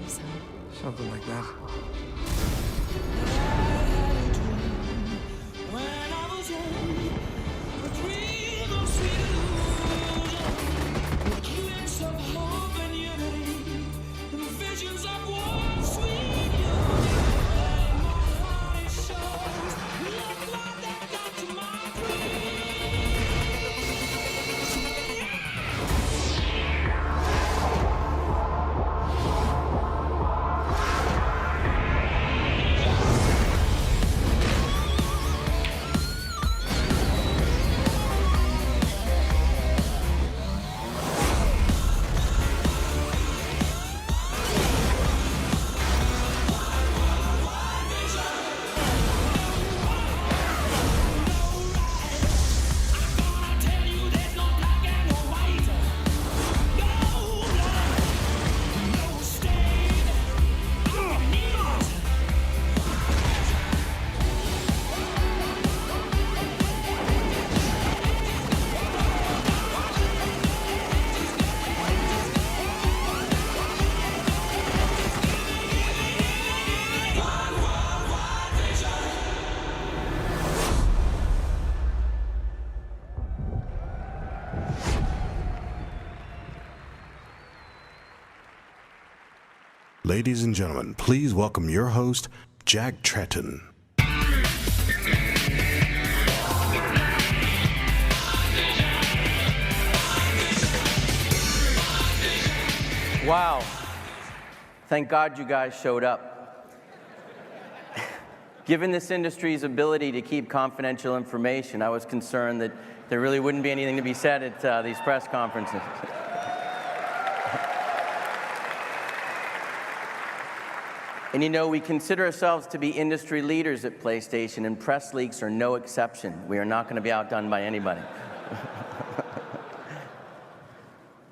so. Something like that. Ladies and gentlemen, please welcome your host, Jack Tretton. Wow. Thank God you guys showed up. Given this industry's ability to keep confidential information, I was concerned that there really wouldn't be anything to be said at these press conferences. And you know, we consider ourselves to be industry leaders at PlayStation, and press leaks are no exception. We are not going to be outdone by anybody.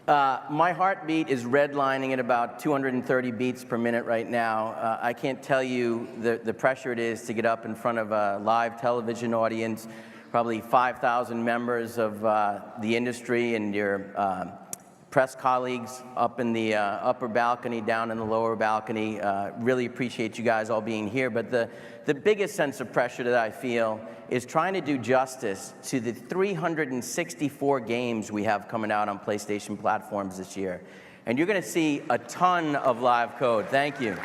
My heartbeat is redlining at about 230 beats per minute right now. I can't tell you the pressure it is to get up in front of a live television audience, probably 5,000 members of the industry and your press colleagues up in the upper balcony, down in the lower balcony. Really appreciate you guys all being here. But the biggest sense of pressure that I feel is trying to do justice to the 364 games we have coming out on PlayStation platforms this year. And you're going to see a ton of live code. Thank you.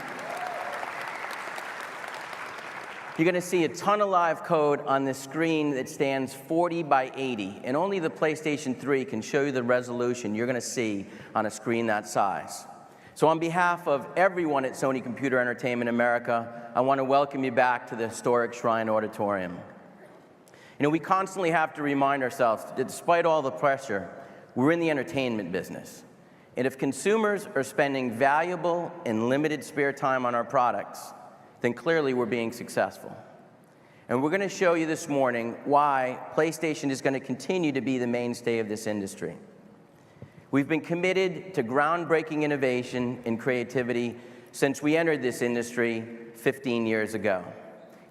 You're going to see a ton of live code on this screen that stands 40 by 80, and only the PlayStation 3 can show you the resolution you're going to see on a screen that size. So on behalf of everyone at Sony Computer Entertainment America, I want to welcome you back to the historic Shrine Auditorium. You know, we constantly have to remind ourselves that despite all the pressure, we're in the entertainment business. And if consumers are spending valuable and limited spare time on our products, then clearly we're being successful. And we're going to show you this morning why PlayStation is going to continue to be the mainstay of this industry. We've been committed to groundbreaking innovation and creativity since we entered this industry 15 years ago.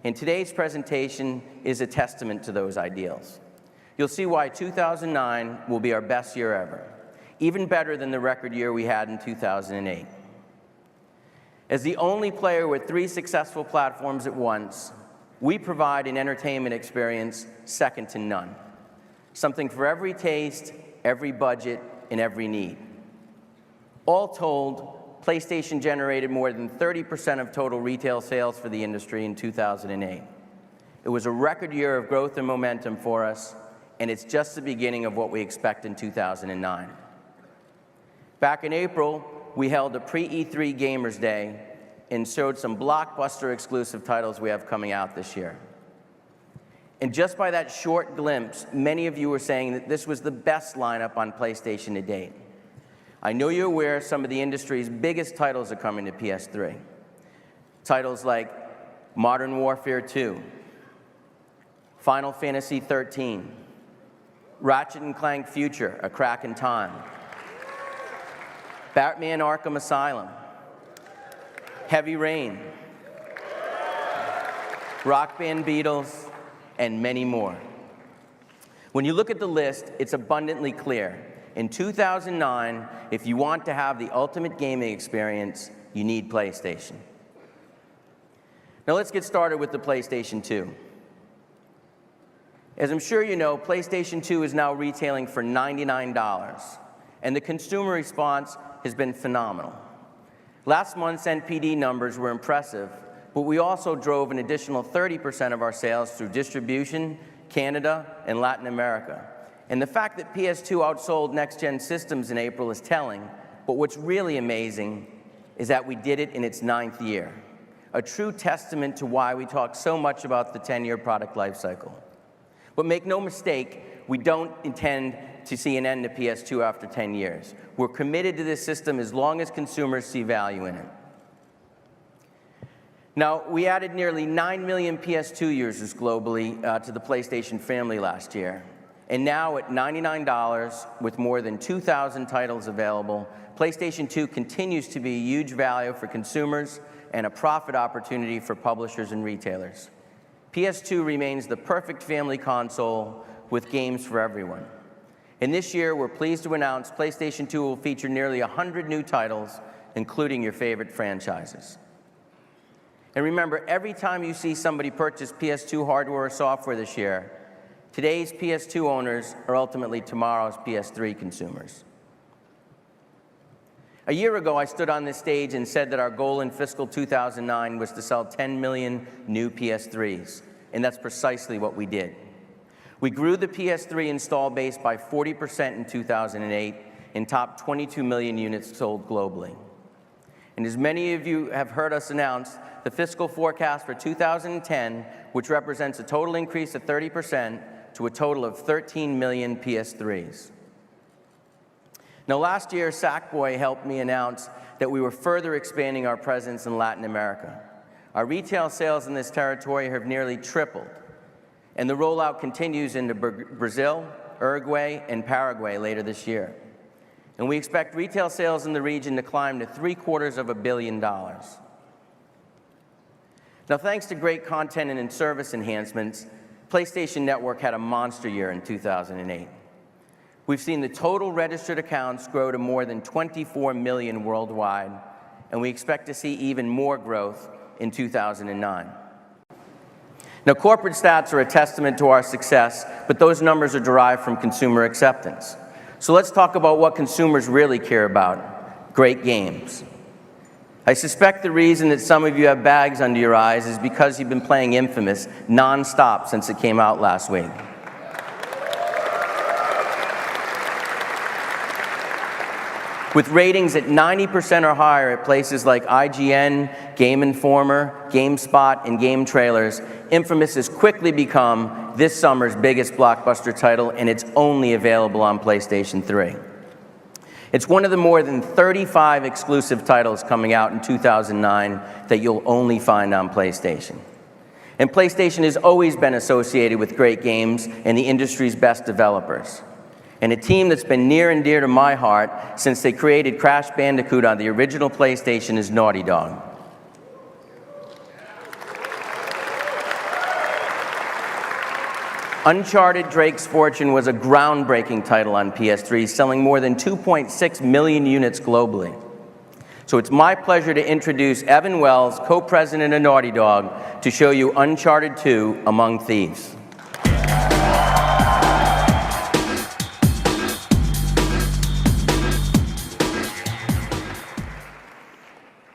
And today's presentation is a testament to those ideals. You'll see why 2009 will be our best year ever, even better than the record year we had in 2008. As the only player with 3 successful platforms at once, we provide an entertainment experience second to none. Something for every taste, every budget, and every need. All told, PlayStation generated more than 30% of total retail sales for the industry in 2008. It was a record year of growth and momentum for us, and it's just the beginning of what we expect in 2009. Back in April, we held a pre-E3 Gamers Day and showed some blockbuster exclusive titles we have coming out this year. And just by that short glimpse, many of you were saying that this was the best lineup on PlayStation to date. I know you're aware some of the industry's biggest titles are coming to PS3. Titles like Modern Warfare 2, Final Fantasy 13, Ratchet & Clank Future, A Crack in Time, Batman Arkham Asylum, Heavy Rain, Rock Band Beatles, and many more. When you look at the list, it's abundantly clear. In 2009, if you want to have the ultimate gaming experience, you need PlayStation. Now let's get started with the PlayStation 2. As I'm sure you know, PlayStation 2 is now retailing for $99, and the consumer response has been phenomenal. Last month's NPD numbers were impressive, but we also drove an additional 30% of our sales through distribution, Canada, and Latin America. And the fact that PS2 outsold next-gen systems in April is telling, but what's really amazing is that we did it in its 9th year, a true testament to why we talk so much about the 10-year product life cycle. But make no mistake, we don't intend to see an end to PS2 after 10 years. We're committed to this system as long as consumers see value in it. Now, we added nearly 9 million PS2 users globally to the PlayStation family last year. And now at $99, with more than 2,000 titles available, PlayStation 2 continues to be a huge value for consumers and a profit opportunity for publishers and retailers. PS2 remains the perfect family console with games for everyone. And this year, we're pleased to announce PlayStation 2 will feature nearly 100 new titles, including your favorite franchises. And remember, every time you see somebody purchase PS2 hardware or software this year, today's PS2 owners are ultimately tomorrow's PS3 consumers. A year ago, I stood on this stage and said that our goal in fiscal 2009 was to sell 10 million new PS3s, and that's precisely what we did. We grew the PS3 install base by 40% in 2008 and topped 22 million units sold globally. And as many of you have heard us announce, the fiscal forecast for 2010, which represents a total increase of 30% to a total of 13 million PS3s. Now, last year, Sackboy helped me announce that we were further expanding our presence in Latin America. Our retail sales in this territory have nearly tripled, and the rollout continues into Brazil, Uruguay, and Paraguay later this year. And we expect retail sales in the region to climb to $750 million. Now, thanks to great content and service enhancements, PlayStation Network had a monster year in 2008. We've seen the total registered accounts grow to more than 24 million worldwide, and we expect to see even more growth in 2009. Now, corporate stats are a testament to our success, but those numbers are derived from consumer acceptance. So let's talk about what consumers really care about: great games. I suspect the reason that some of you have bags under your eyes is because you've been playing Infamous non-stop since it came out last week. With ratings at 90% or higher at places like IGN, Game Informer, GameSpot, and Game Trailers, Infamous has quickly become this summer's biggest blockbuster title, and it's only available on PlayStation 3. It's one of the more than 35 exclusive titles coming out in 2009 that you'll only find on PlayStation. And PlayStation has always been associated with great games and the industry's best developers. And a team that's been near and dear to my heart since they created Crash Bandicoot on the original PlayStation is Naughty Dog. Uncharted: Drake's Fortune was a groundbreaking title on PS3, selling more than 2.6 million units globally. So it's my pleasure to introduce Evan Wells, co-president of Naughty Dog, to show you Uncharted 2: Among Thieves.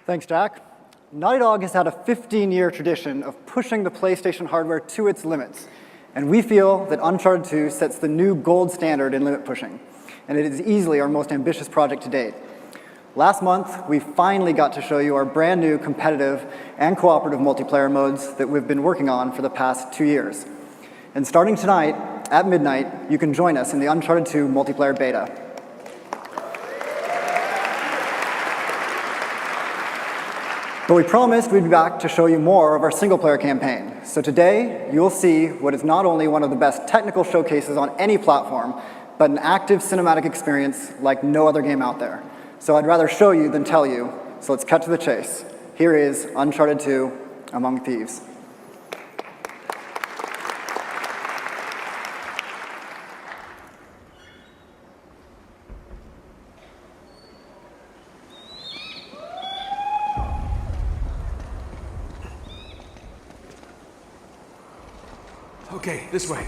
Thanks, Jack. Naughty Dog has had a 15-year tradition of pushing the PlayStation hardware to its limits, and we feel that Uncharted 2 sets the new gold standard in limit pushing, and it is easily our most ambitious project to date. Last month, we finally got to show you our brand new competitive and cooperative multiplayer modes that we've been working on for the past 2 years. And starting tonight, at midnight, you can join us in the Uncharted 2 multiplayer beta. But we promised we'd be back to show you more of our single-player campaign. So today, you'll see what is not only one of the best technical showcases on any platform, but an active cinematic experience like no other game out there. So I'd rather show you than tell you, so let's cut to the chase. Here is Uncharted 2: Among Thieves. Okay, this way.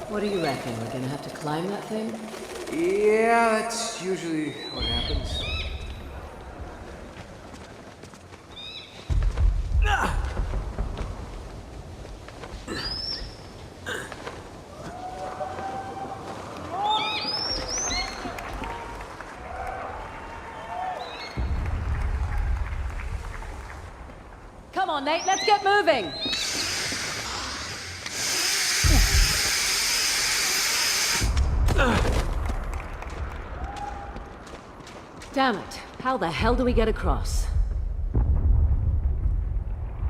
What do you reckon? We're gonna have to climb that thing? Yeah, that's usually what happens. Come on, Nate, let's get moving! Damn it. How the hell do we get across?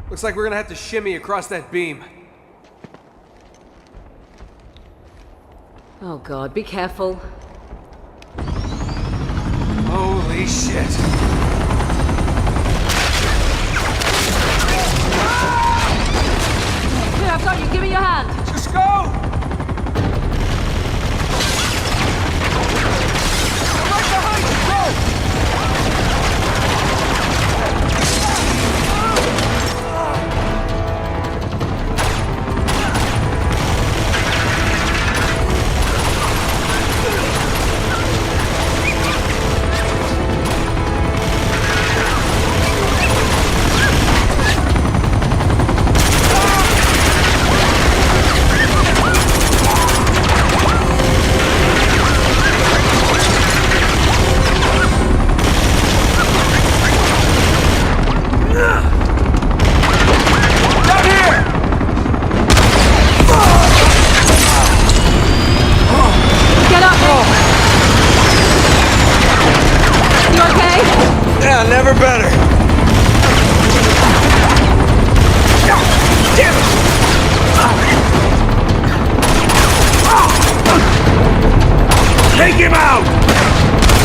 Looks like we're gonna have to shimmy across that beam. Oh god, be careful. Holy shit. Here, I've got you. Give me your hand. Just go! Right behind you, go! Get up, Nate! You okay? Yeah, never better. Damn it! Take him out!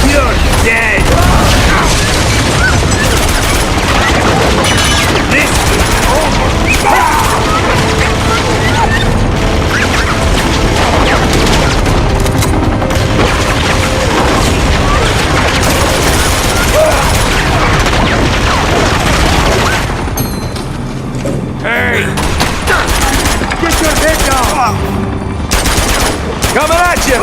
You're dead! This is over! Hey! Get your head down! Coming at you!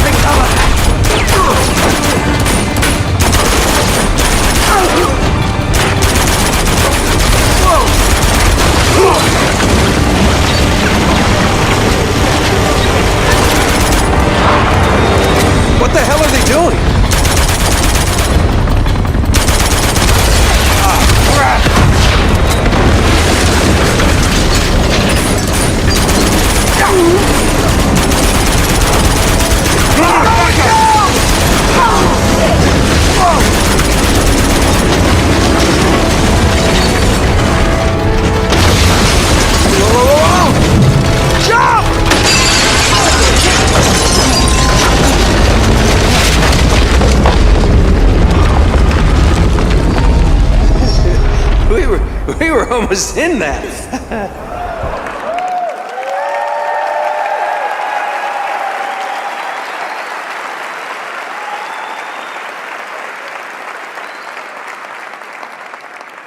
Take cover! What the hell are they doing? Ah, crap! We were almost in that.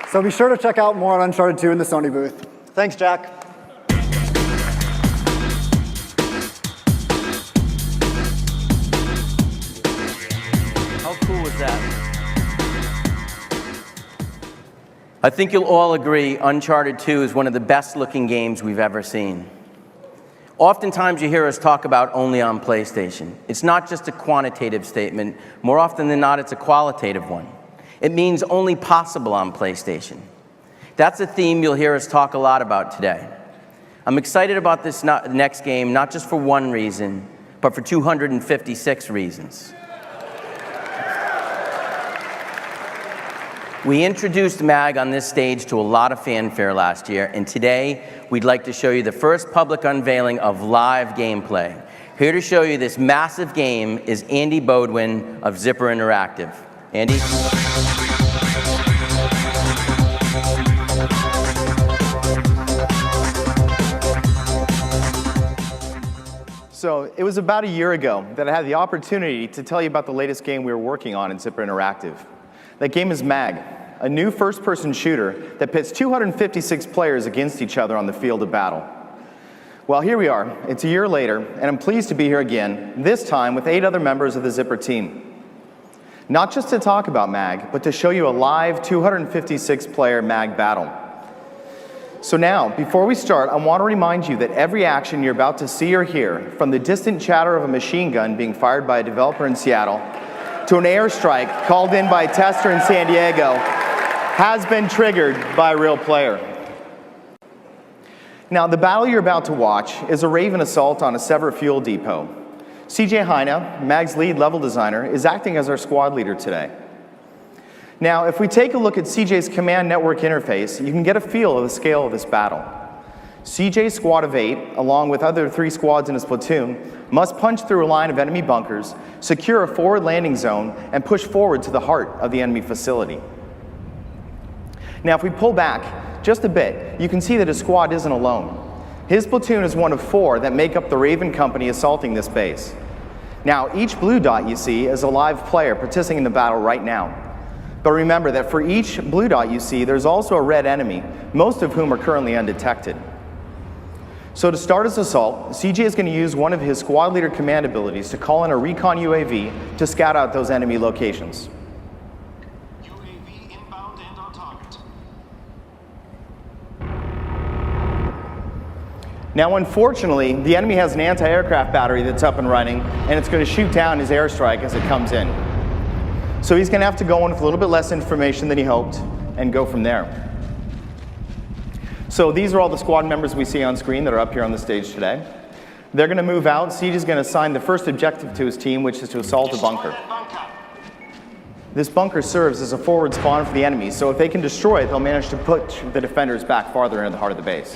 So be sure to check out more on Uncharted 2 in the Sony booth. Thanks, Jack. How cool was that? I think you'll all agree Uncharted 2 is one of the best looking games we've ever seen. Oftentimes you hear us talk about only on PlayStation. It's not just a quantitative statement. More often than not, it's a qualitative one. It means only possible on PlayStation. That's a theme you'll hear us talk a lot about today. I'm excited about this next game, not just for one reason, but for 256 reasons. We introduced MAG on this stage to a lot of fanfare last year, and today we'd like to show you the first public unveiling of live gameplay. Here to show you this massive game is Andy Bodwin of Zipper Interactive. Andy? So it was about a year ago that I had the opportunity to tell you about the latest game we were working on in Zipper Interactive. That game is MAG, a new first-person shooter that pits 256 players against each other on the field of battle. Well, here we are. It's a year later, and I'm pleased to be here again, this time with 8 other members of the Zipper team. Not just to talk about MAG, but to show you a live 256-player MAG battle. So now, before we start, I want to remind you that every action you're about to see or hear, from the distant chatter of a machine gun being fired by a developer in Seattle, to an airstrike called in by a tester in San Diego, has been triggered by a real player. Now, the battle you're about to watch is a Raven assault on a Sever fuel depot. CJ Heine, MAG's lead level designer, is acting as our squad leader today. Now, if we take a look at CJ's command network interface, you can get a feel of the scale of this battle. CJ's squad of 8, along with other 3 squads in his platoon, must punch through a line of enemy bunkers, secure a forward landing zone, and push forward to the heart of the enemy facility. Now, if we pull back just a bit, you can see that his squad isn't alone. His platoon is one of 4 that make up the Raven company assaulting this base. Now, each blue dot you see is a live player participating in the battle right now. But remember that for each blue dot you see, there's also a red enemy, most of whom are currently undetected. So to start his assault, CJ is going to use one of his squad leader command abilities to call in a recon UAV to scout out those enemy locations. UAV inbound and on target. Now, unfortunately, the enemy has an anti-aircraft battery that's up and running, and it's going to shoot down his airstrike as it comes in. So he's going to have to go in with a little bit less information than he hoped and go from there. So these are all the squad members we see on screen that are up here on the stage today. They're going to move out. Siege is going to assign the first objective to his team, which is to assault a bunker. This bunker serves as a forward spawn for the enemy, so if they can destroy it, they'll manage to push the defenders back farther into the heart of the base.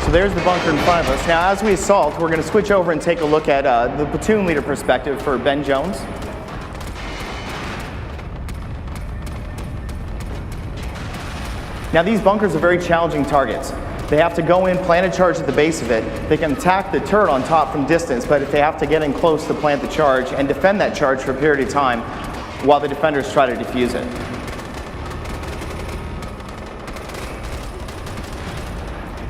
So there's the bunker in front of us. Now, as we assault, we're going to switch over and take a look at the platoon leader perspective for Ben Jones. Now, these bunkers are very challenging targets. They have to go in, plant a charge at the base of it. They can attack the turret on top from distance, but if they have to get in close to plant the charge and defend that charge for a period of time while the defenders try to defuse it.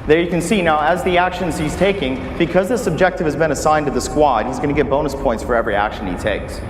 There you can see now, as the actions he's taking, because this objective has been assigned to the squad, he's going to get bonus points for every action he takes.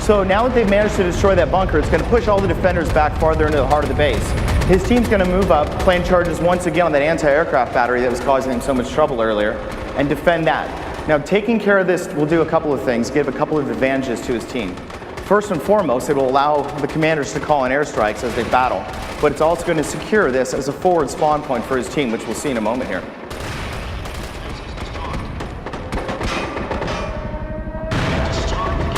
So now that they've managed to destroy that bunker, it's going to push all the defenders back farther into the heart of the base. His team's going to move up, plant charges once again on that anti-aircraft battery that was causing him so much trouble earlier, and defend that. Now, taking care of this will do a couple of things, give a couple of advantages to his team. First and foremost, it will allow the commanders to call in airstrikes as they battle, but it's also going to secure this as a forward spawn point for his team, which we'll see in a moment here.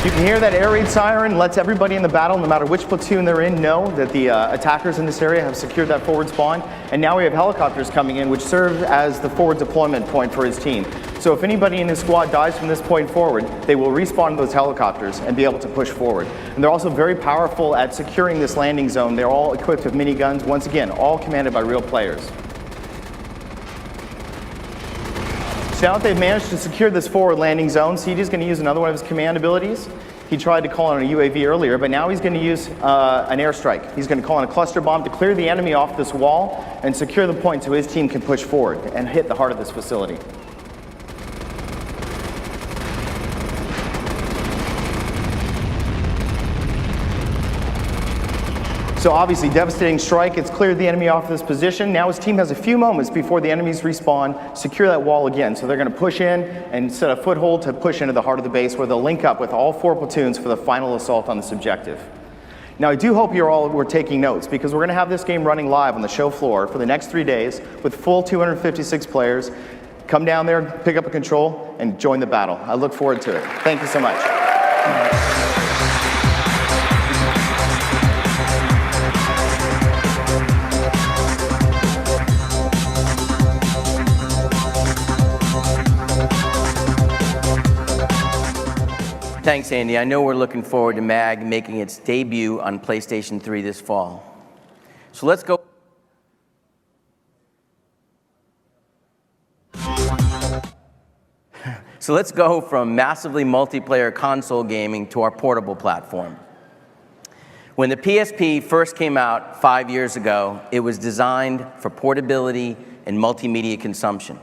You can hear that air raid siren, lets everybody in the battle, no matter which platoon they're in, know that the attackers in this area have secured that forward spawn. And now we have helicopters coming in, which serve as the forward deployment point for his team. So if anybody in his squad dies from this point forward, they will respawn those helicopters and be able to push forward. And they're also very powerful at securing this landing zone. They're all equipped with miniguns, once again, all commanded by real players. So now that they've managed to secure this forward landing zone, CJ is going to use another one of his command abilities. He tried to call in a UAV earlier, but now he's going to use an airstrike. He's going to call in a cluster bomb to clear the enemy off this wall and secure the point so his team can push forward and hit the heart of this facility. So obviously, devastating strike. It's cleared the enemy off this position. Now his team has a few moments before the enemies respawn, secure that wall again. So they're going to push in and set a foothold to push into the heart of the base where they'll link up with all 4 platoons for the final assault on this objective. Now I do hope you all were taking notes because we're going to have this game running live on the show floor for the next 3 days with full 256 players. Come down there, pick up a control, and join the battle. I look forward to it. Thank you so much. Thanks, Andy. I know we're looking forward to MAG making its debut on PlayStation 3 this fall. So let's go. So let's go from massively multiplayer console gaming to our portable platform. When the PSP first came out 5 years ago, it was designed for portability and multimedia consumption.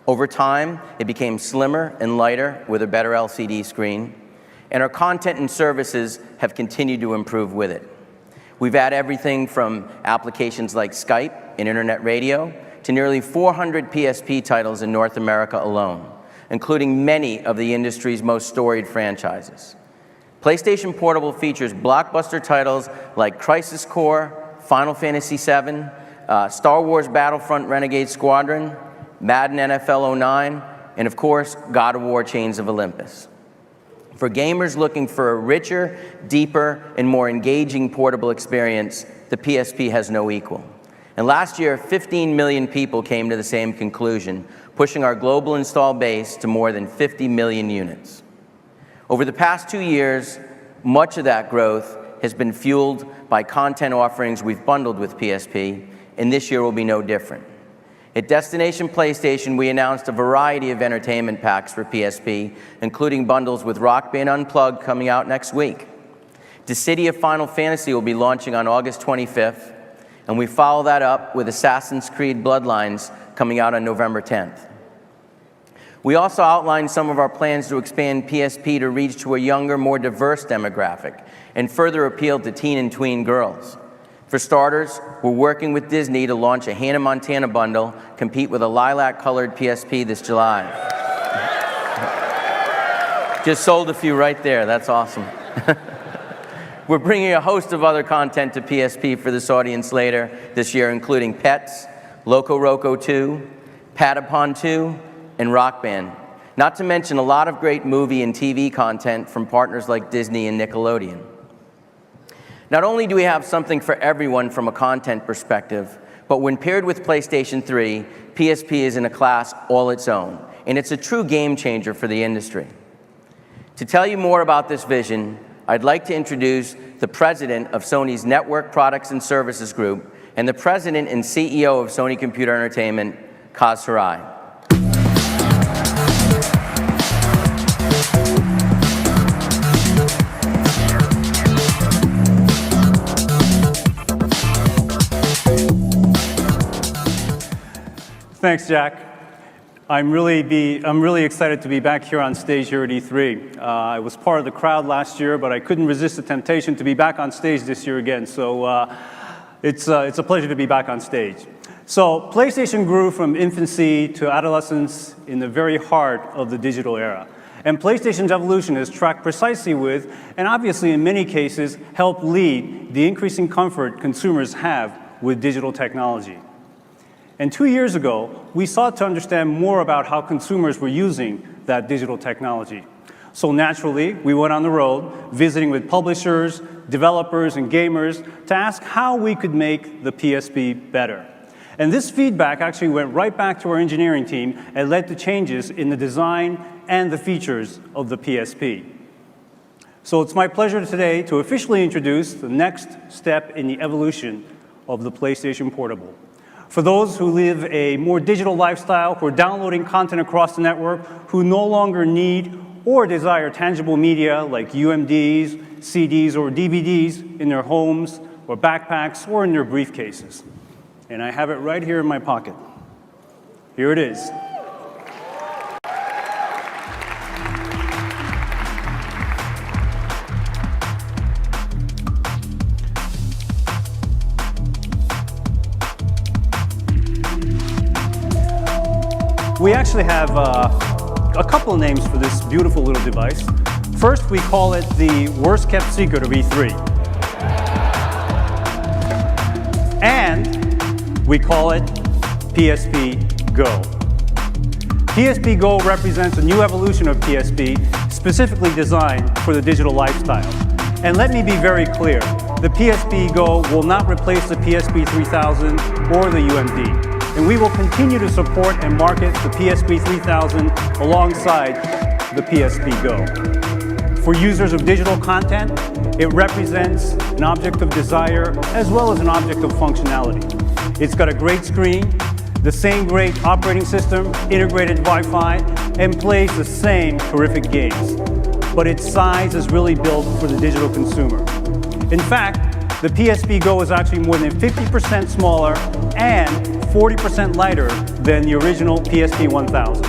Over time, it became slimmer and lighter with a better LCD screen, and our content and services have continued to improve with it. We've added everything from applications like Skype and internet radio to nearly 400 PSP titles in North America alone, including many of the industry's most storied franchises. PlayStation Portable features blockbuster titles like Crisis Core, Final Fantasy VII, Star Wars Battlefront Renegade Squadron, Madden NFL 09, and of course, God of War Chains of Olympus. For gamers looking for a richer, deeper, and more engaging portable experience, the PSP has no equal. And last year, 15 million people came to the same conclusion, pushing our global install base to more than 50 million units. Over the past 2 years, much of that growth has been fueled by content offerings we've bundled with PSP, and this year will be no different. At Destination PlayStation, we announced a variety of entertainment packs for PSP, including bundles with Rock Band Unplugged coming out next week. The City of Final Fantasy will be launching on August 25th, and we follow that up with Assassin's Creed Bloodlines coming out on November 10th. We also outlined some of our plans to expand PSP to reach to a younger, more diverse demographic and further appeal to teen and tween girls. For starters, we're working with Disney to launch a Hannah Montana bundle, compete with a lilac-colored PSP this July. Just sold a few right there, that's awesome. We're bringing a host of other content to PSP for this audience later this year, including Pets, Loco Roco 2, Patapon 2, and Rock Band. Not to mention a lot of great movie and TV content from partners like Disney and Nickelodeon. Not only do we have something for everyone from a content perspective, but when paired with PlayStation 3, PSP is in a class all its own, and it's a true game changer for the industry. To tell you more about this vision, I'd like to introduce the president of Sony's Network Products and Services Group and the president and CEO of Sony Computer Entertainment, Kaz Hirai. Thanks, Jack. I'm really excited to be back here on stage here at E3. I was part of the crowd last year, but I couldn't resist the temptation to be back on stage this year again. So it's a pleasure to be back on stage. So PlayStation grew from infancy to adolescence in the very heart of the digital era. And PlayStation's evolution is tracked precisely with, and obviously in many cases, helped lead the increasing comfort consumers have with digital technology. And 2 years ago, we sought to understand more about how consumers were using that digital technology. So naturally, we went on the road, visiting with publishers, developers, and gamers to ask how we could make the PSP better. And this feedback actually went right back to our engineering team and led to changes in the design and the features of the PSP. So it's my pleasure today to officially introduce the next step in the evolution of the PlayStation Portable. For those who live a more digital lifestyle, who are downloading content across the network, who no longer need or desire tangible media like UMDs, CDs, or DVDs in their homes or backpacks or in their briefcases. And I have it right here in my pocket. Here it is. We actually have a couple of names for this beautiful little device. First, we call it the worst kept secret of E3. And we call it Psp Go. Psp Go represents a new evolution of PSP, specifically designed for the digital lifestyle. And let me be very clear, the Psp Go will not replace the Psp 3000 or the UMD. And we will continue to support and market the Psp 3000 alongside the Psp Go. For users of digital content, it represents an object of desire as well as an object of functionality. It's got a great screen, the same great operating system, integrated Wi-Fi, and plays the same terrific games. But its size is really built for the digital consumer. In fact, the Psp Go is actually more than 50% smaller and 40% lighter than the original Psp 1000.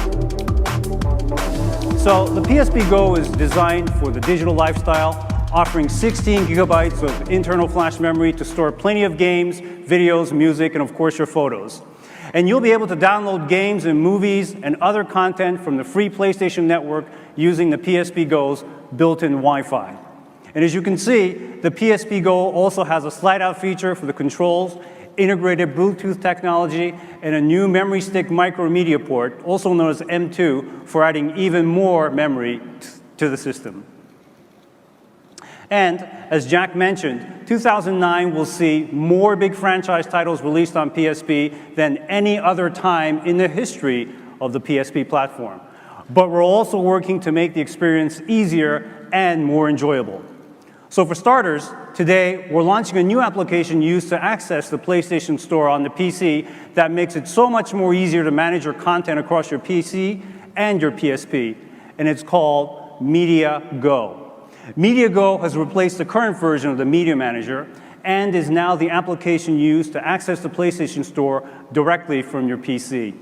So the Psp Go is designed for the digital lifestyle, offering 16 gigabytes of internal flash memory to store plenty of games, videos, music, and of course your photos. And you'll be able to download games and movies and other content from the free PlayStation Network using the Psp Go's built-in Wi-Fi. And as you can see, the Psp Go also has a slide-out feature for the controls, integrated Bluetooth technology, and a new memory stick micro media port, also known as M2, for adding even more memory to the system. And as Jack mentioned, 2009 will see more big franchise titles released on PSP than any other time in the history of the PSP platform. But we're also working to make the experience easier and more enjoyable. So for starters, today we're launching a new application used to access the PlayStation Store on the PC that makes it so much more easier to manage your content across your PC and your PSP, and it's called Media Go. Media Go has replaced the current version of the Media Manager and is now the application used to access the PlayStation Store directly from your PC.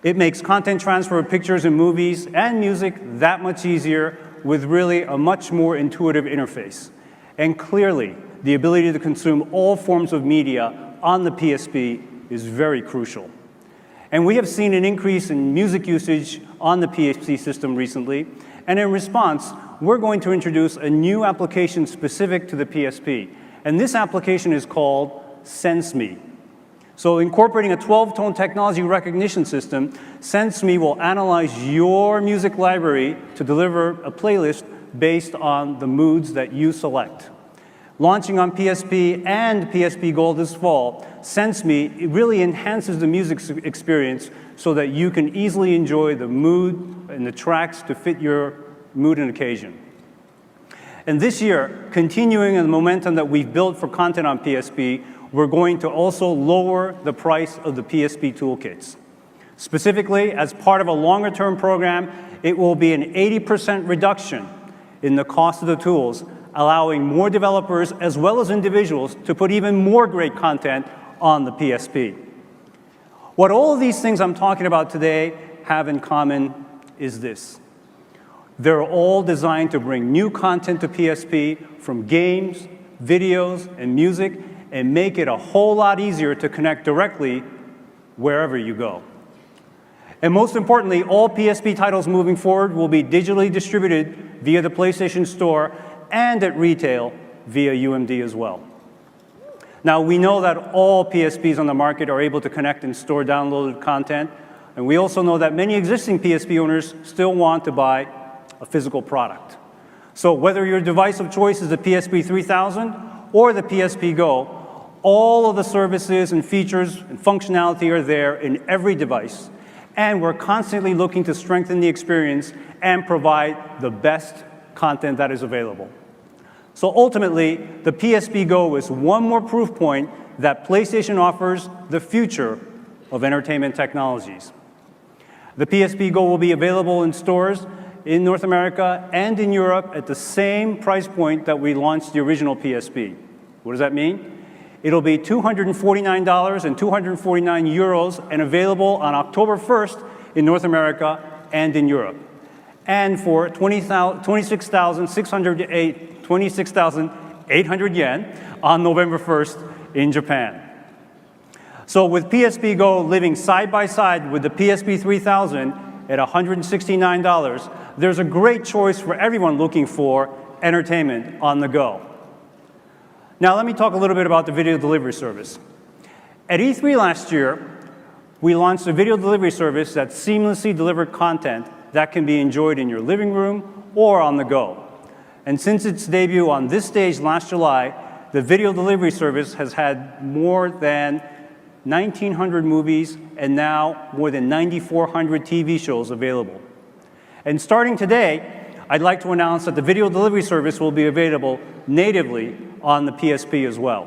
It makes content transfer of pictures and movies and music that much easier with really a much more intuitive interface. And clearly, the ability to consume all forms of media on the PSP is very crucial. And we have seen an increase in music usage on the PSP system recently, and in response, we're going to introduce a new application specific to the PSP. And this application is called Senseme. So incorporating a 12-tone technology recognition system, Senseme will analyze your music library to deliver a playlist based on the moods that you select. Launching on PSP and PSP Gold this fall, Senseme really enhances the music experience so that you can easily enjoy the mood and the tracks to fit your mood and occasion. And this year, continuing the momentum that we've built for content on PSP, we're going to also lower the price of the PSP toolkits. Specifically, as part of a longer-term program, it will be an 80% reduction in the cost of the tools, allowing more developers as well as individuals to put even more great content on the PSP. What all of these things I'm talking about today have in common is this. They're all designed to bring new content to PSP from games, videos, and music, and make it a whole lot easier to connect directly wherever you go. And most importantly, all PSP titles moving forward will be digitally distributed via the PlayStation Store and at retail via UMD as well. Now, we know that all PSPs on the market are able to connect and store downloaded content, and we also know that many existing PSP owners still want to buy a physical product. So whether your device of choice is the Psp 3000 or the Psp Go, all of the services and features and functionality are there in every device, and we're constantly looking to strengthen the experience and provide the best content that is available. So ultimately, the Psp Go is one more proof point that PlayStation offers the future of entertainment technologies. The Psp Go will be available in stores in North America and in Europe at the same price point that we launched the original PSP. What does that mean? It'll be $249 and 249 euros and available on October 1st in North America and in Europe. And for 26,800 yen on November 1st in Japan. So with Psp Go living side by side with the Psp 3000 at $169, there's a great choice for everyone looking for entertainment on the go. Now let me talk a little bit about the video delivery service. At E3 last year, we launched a video delivery service that seamlessly delivered content that can be enjoyed in your living room or on the go. And since its debut on this stage last July, the video delivery service has had more than 1,900 movies and now more than 9,400 TV shows available. And starting today, I'd like to announce that the video delivery service will be available natively on the PSP as well.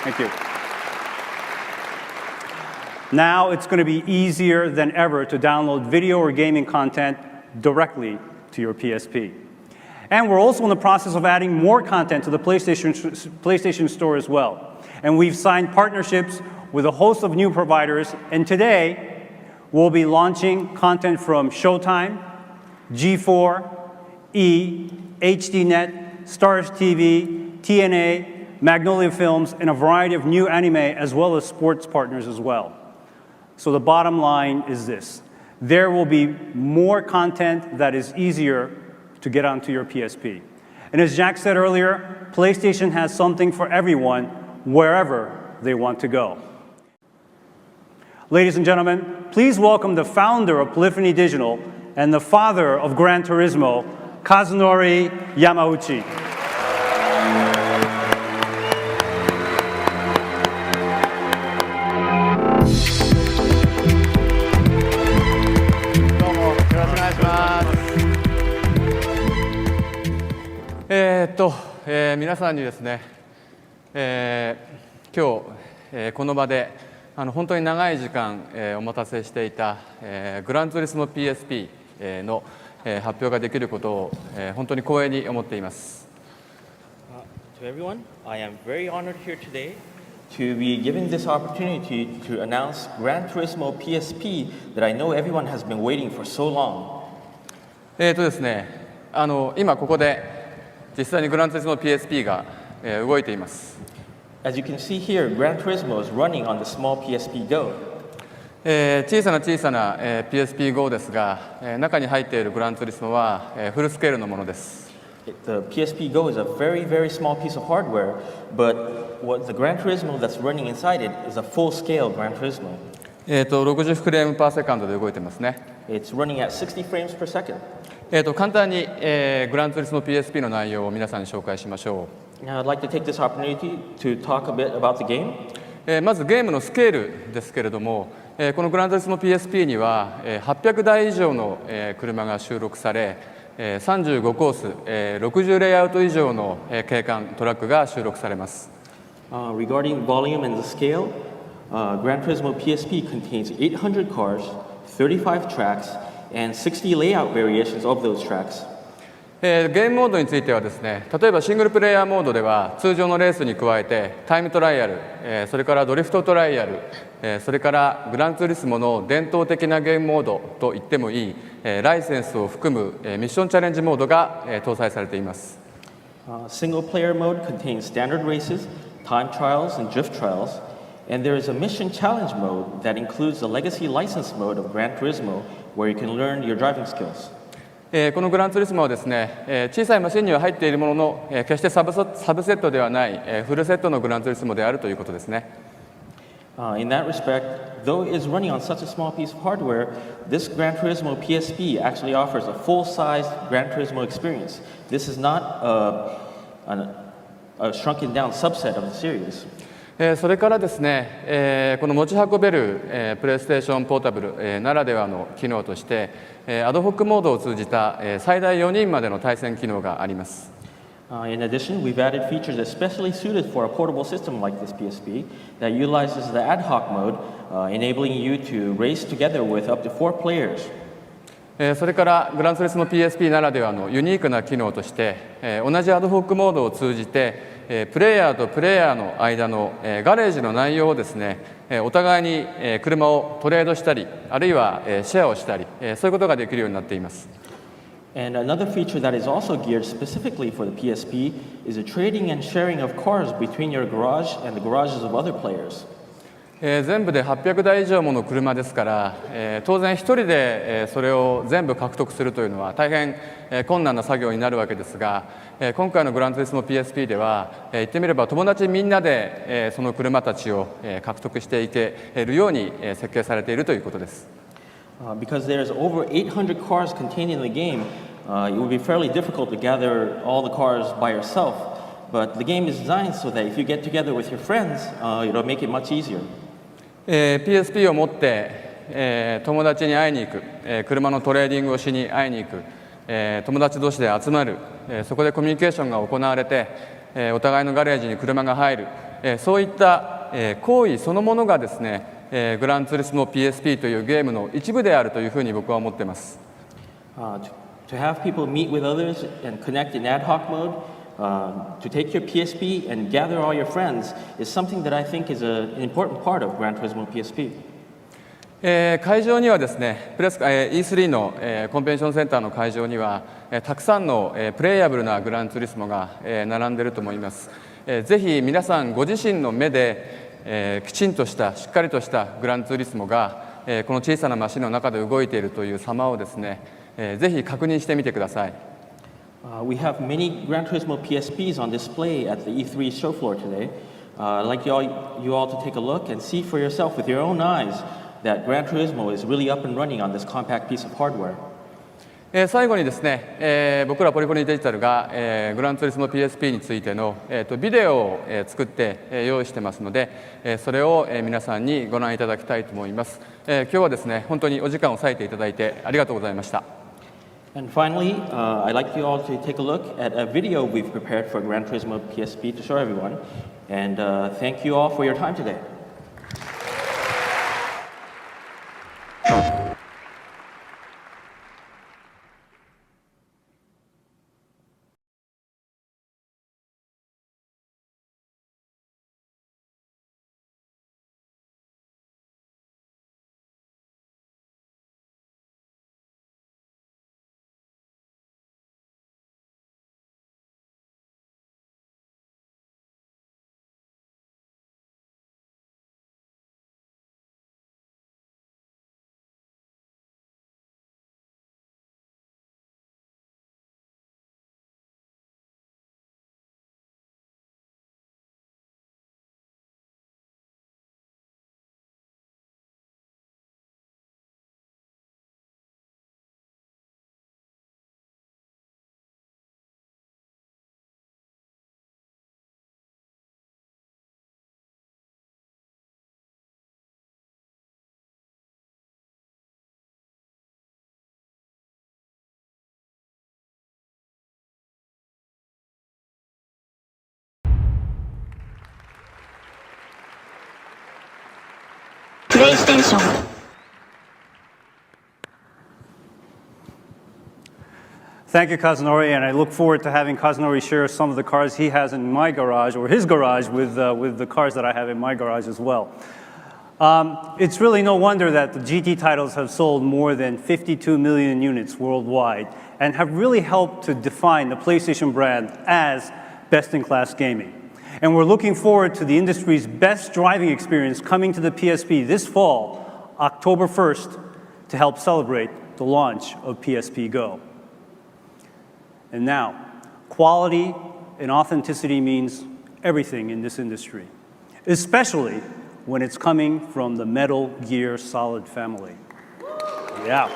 Thank you. Now it's going to be easier than ever to download video or gaming content directly to your PSP. And we're also in the process of adding more content to the PlayStation Store as well. And we've signed partnerships with a host of new providers, and today we'll be launching content from Showtime, G4, E, HDNet, Stars TV, TNA, Magnolia Films, and a variety of new anime as well as sports partners as well. So the bottom line is this. There will be more content that is easier to get onto your PSP. And as Jack said earlier, PlayStation has something for everyone wherever they want to go. Ladies and gentlemen, please welcome the founder of Polyphony Digital and the father of Gran Turismo, Kazunori Yamauchi.皆さんにですね、今日、この場で本当に長い時間、お待たせしていた、グランツーリスモ PSP の、発表ができることを、本当に光栄に思っています。To everyone, I am very honored here today to be given this opportunity to announce Gran Turismo Psp that I know everyone has been waiting for so long. ですね、今ここで実際にグランツーリスモ PSP が、動いています。As you can see here, Gran Turismo is running on the small Psp Go. 小さなPSP Go ですが、中に入っているグランツーリスモは、フルスケールのものです。The Psp Go is a very, very small piece of hardware, but what the Gran Turismo that's running inside it is a full-scale Gran Turismo. 60フレームパーセカンドで動いてますね。It's running at 60 frames per second. 簡単に、グランツーリスモ PSP の内容を皆さんに紹介しましょう。Now, I'd like to take this opportunity to talk a bit about the game. まずゲームのスケールですけれども、このグランツーリスモ PSP には、800台以上の、車が収録され、35コース、60レイアウト以上の、景観トラックが収録されます。Regarding volume and the scale, Gran Turismo Psp contains 800 cars, 35 tracks, and 60 layout variations of those tracks. ゲームモードについてはですね、例えばシングルプレイヤーモードでは通常のレースに加えてタイムトライアル、それからドリフトトライアル、それからグランツーリスモの伝統的なゲームモードと言ってもいい、ライセンスを含むミッションチャレンジモードが搭載されています。Single player mode contains standard races, time trials, and drift trials, and there is a mission challenge mode that includes the legacy license mode of Gran Turismo, where you can learn your driving skills. このグランツーリスモはですね、小さいマシンには入っているものの、決してサブセットではない、フルセットのグランツーリスモであるということですね。In that respect, though it is running on such a small piece of hardware, this Gran Turismo Psp actually offers a full-sized Gran Turismo experience. This is not a shrunken down subset of the series. それからですね、この持ち運べる、プレイステーションポータブル、ならではの機能として、アドホックモードを通じた、最大4人までの対戦機能があります。In addition, we've added features especially suited for a portable system like this PSP that utilizes the ad hoc mode, enabling you to race together with up to 4 players. それからグランツーリスモ PSP ならではのユニークな機能として、同じアドホックモードを通じてプレイヤーとプレイヤーの間のガレージの内容をですね、お互いに車をトレードしたり、あるいはシェアをしたり、そういうことができるようになっています。And another feature that is also geared specifically for the PSP is the trading and sharing of cars between your garage and the garages of other players. 全部で800台以上もの車ですから、当然一人で、それを全部獲得するというのは大変、困難な作業になるわけですが、今回のグランツーリスモ PSP では、言ってみれば友達みんなで、その車たちを、獲得していけるように、設計されているということです。Because there's over 800 cars contained in the game, it would be fairly difficult to gather all the cars by yourself. But the game is designed so that if you get together with your friends, it'll make it much easier. PSP を持って、友達に会いに行く、車のトレーディングをしに会いに行く、友達同士で集まる、そこでコミュニケーションが行われて、お互いのガレージに車が入る、そういった、行為そのものがですね、グランツーリスモ PSP というゲームの一部であるというふうに僕は思っています。To have people meet with others and connect in ad hoc mode, to take your PSP and gather all your friends is something that I think is an important part of Gran Turismo Psp. 会場にはですね、E3 の、コンベンションセンターの会場には、たくさんの、プレイヤブルなグランツーリスモが、並んでいると思います。ぜひ皆さんご自身の目で、きちんとしたしっかりとしたグランツーリスモが、この小さなマシンの中で動いているという様をですね、ぜひ確認してみてください。We have many Gran Turismo PSPs on display at the E3 show floor today. I'd like you all to take a look and see for yourself with your own eyes that Gran Turismo is really up and running on this compact piece of hardware. 最後にですね、僕らポリフォニーデジタルが、グランツーリスモ PSP についての、ビデオを、作って、用意してますので、それを、皆さんにご覧いただきたいと思います。今日はですね、本当にお時間を割いていただいてありがとうございました。And finally, I'd like you all to take a look at a video we've prepared for Gran Turismo Psp to show everyone. And thank you all for your time today. PlayStation. Thank you, Kazunori, and I look forward to having Kazunori share some of the cars he has in my garage, or his garage, with the cars that I have in my garage as well. It's really no wonder that the GT titles have sold more than 52 million units worldwide and have really helped to define the PlayStation brand as best-in-class gaming. And we're looking forward to the industry's best driving experience coming to the PSP this fall, October 1st, to help celebrate the launch of Psp Go. And now, quality and authenticity means everything in this industry, especially when it's coming from the Metal Gear Solid family. Yeah.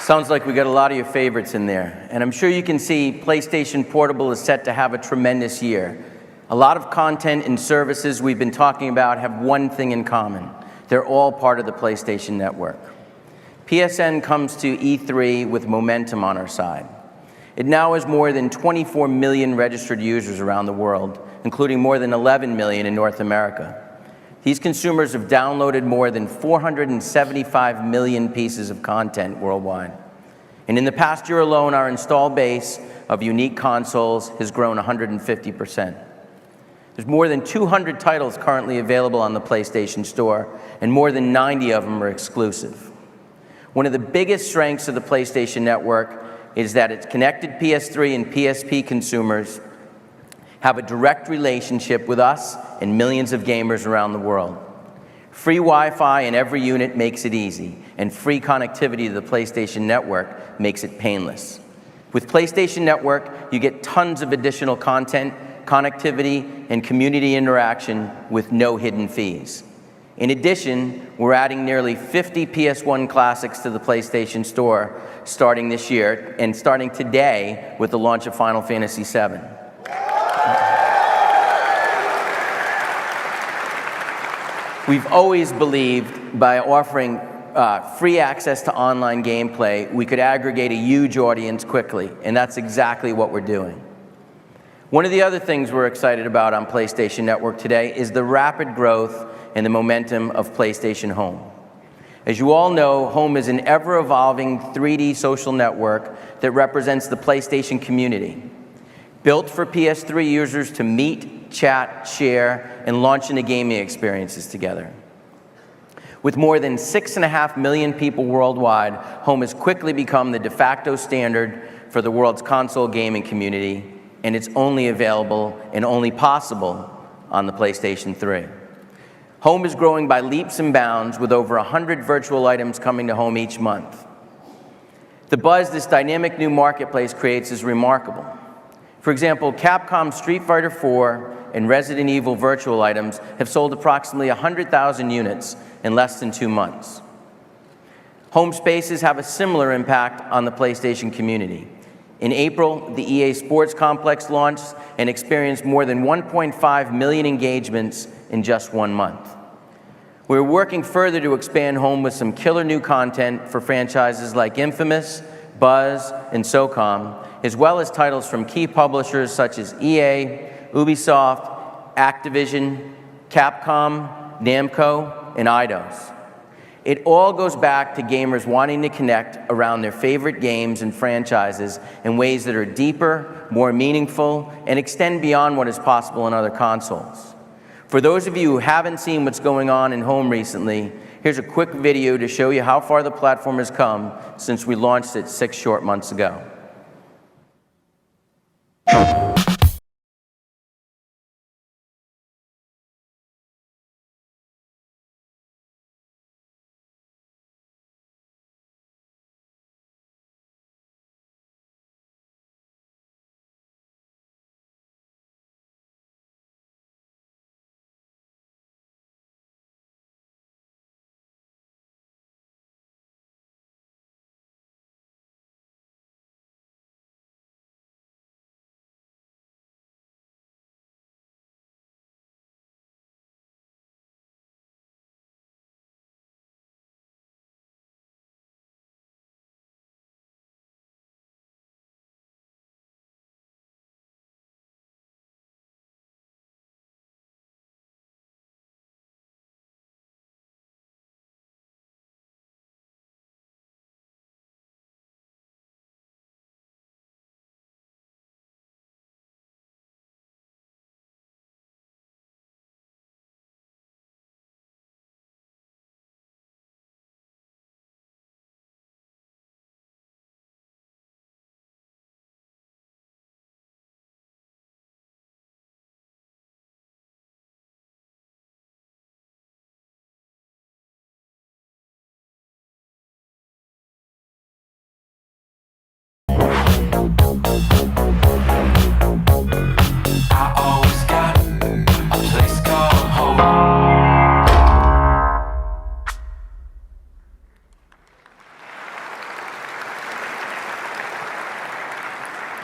Sounds like we got a lot of your favorites in there. And I'm sure you can see PlayStation Portable is set to have a tremendous year. A lot of content and services we've been talking about have one thing in common. They're all part of the PlayStation Network. PSN comes to E3 with momentum on our side. It now has more than 24 million registered users around the world, including more than 11 million in North America. These consumers have downloaded more than 475 million pieces of content worldwide. And in the past year alone, our install base of unique consoles has grown 150%. There's more than 200 titles currently available on the PlayStation Store, and more than 90 of them are exclusive. One of the biggest strengths of the PlayStation Network is that its connected PS3 and PSP consumers have a direct relationship with us and millions of gamers around the world. Free Wi-Fi in every unit makes it easy, and free connectivity to the PlayStation Network makes it painless. With PlayStation Network, you get tons of additional content, connectivity, and community interaction with no hidden fees. In addition, we're adding nearly 50 PS1 classics to the PlayStation Store starting this year, and starting today with the launch of Final Fantasy VII. We've always believed by offering free access to online gameplay, we could aggregate a huge audience quickly, and that's exactly what we're doing. One of the other things we're excited about on PlayStation Network today is the rapid growth and the momentum of PlayStation Home. As you all know, Home is an ever-evolving 3D social network that represents the PlayStation community. Built for PS3 users to meet, chat, share, and launch into gaming experiences together. With more than 6.5 million people worldwide, Home has quickly become the de facto standard for the world's console gaming community, and it's only available and only possible on the PlayStation 3. Home is growing by leaps and bounds, with over 100 virtual items coming to Home each month. The buzz this dynamic new marketplace creates is remarkable. For example, Capcom's Street Fighter IV and Resident Evil virtual items have sold approximately 100,000 units in less than 2 months. Home spaces have a similar impact on the PlayStation community. In April, the EA Sports Complex launched and experienced more than 1.5 million engagements in just 1 month. We're working further to expand Home with some killer new content for franchises like Infamous, Buzz, and SOCOM, as well as titles from key publishers such as EA, Ubisoft, Activision, Capcom, Namco, and Eidos. It all goes back to gamers wanting to connect around their favorite games and franchises in ways that are deeper, more meaningful, and extend beyond what is possible in other consoles. For those of you who haven't seen what's going on in Home recently, here's a quick video to show you how far the platform has come since we launched it 6 short months ago.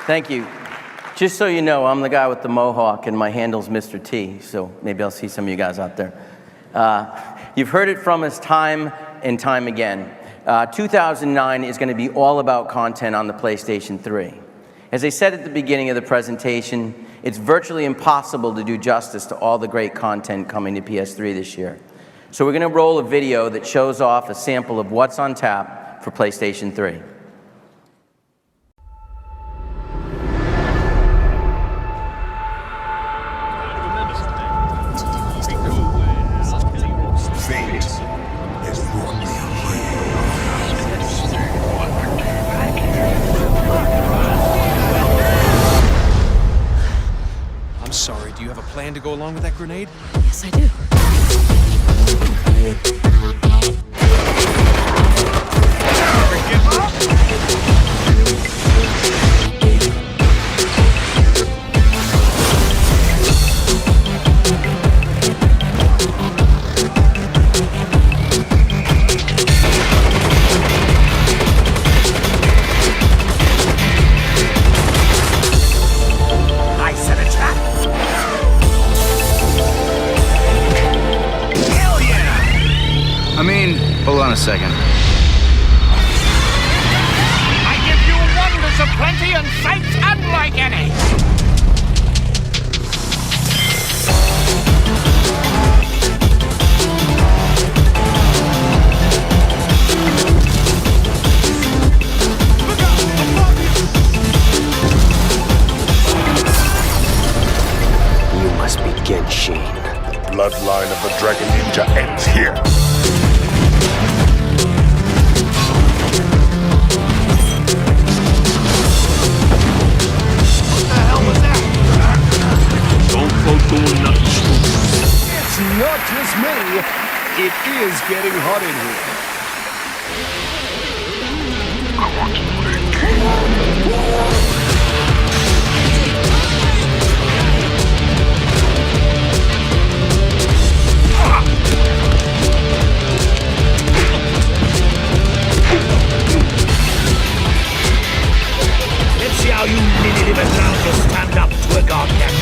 Thank you. Just so you know, I'm the guy with the mohawk and my handle's Mr. T, so maybe I'll see some of you guys out there. You've heard it from us time and time again. 2009 is going to be all about content on the PlayStation 3. As I said at the beginning of the presentation, it's virtually impossible to do justice to all the great content coming to PS3 this year. So we're going to roll a video that shows off a sample of what's on tap for PlayStation 3. I'm sorry, do you have a plan to go along with that grenade? Yes, I do. I set a trap! Hell yeah! I mean, hold on a second. I give you wonders of plenty and sights unlike any! You must be Genshin. The bloodline of the Dragon Ninja ends here. It's not just me, it is getting hot in here. Let's see how you mini-liver clowns will stand up to a god next.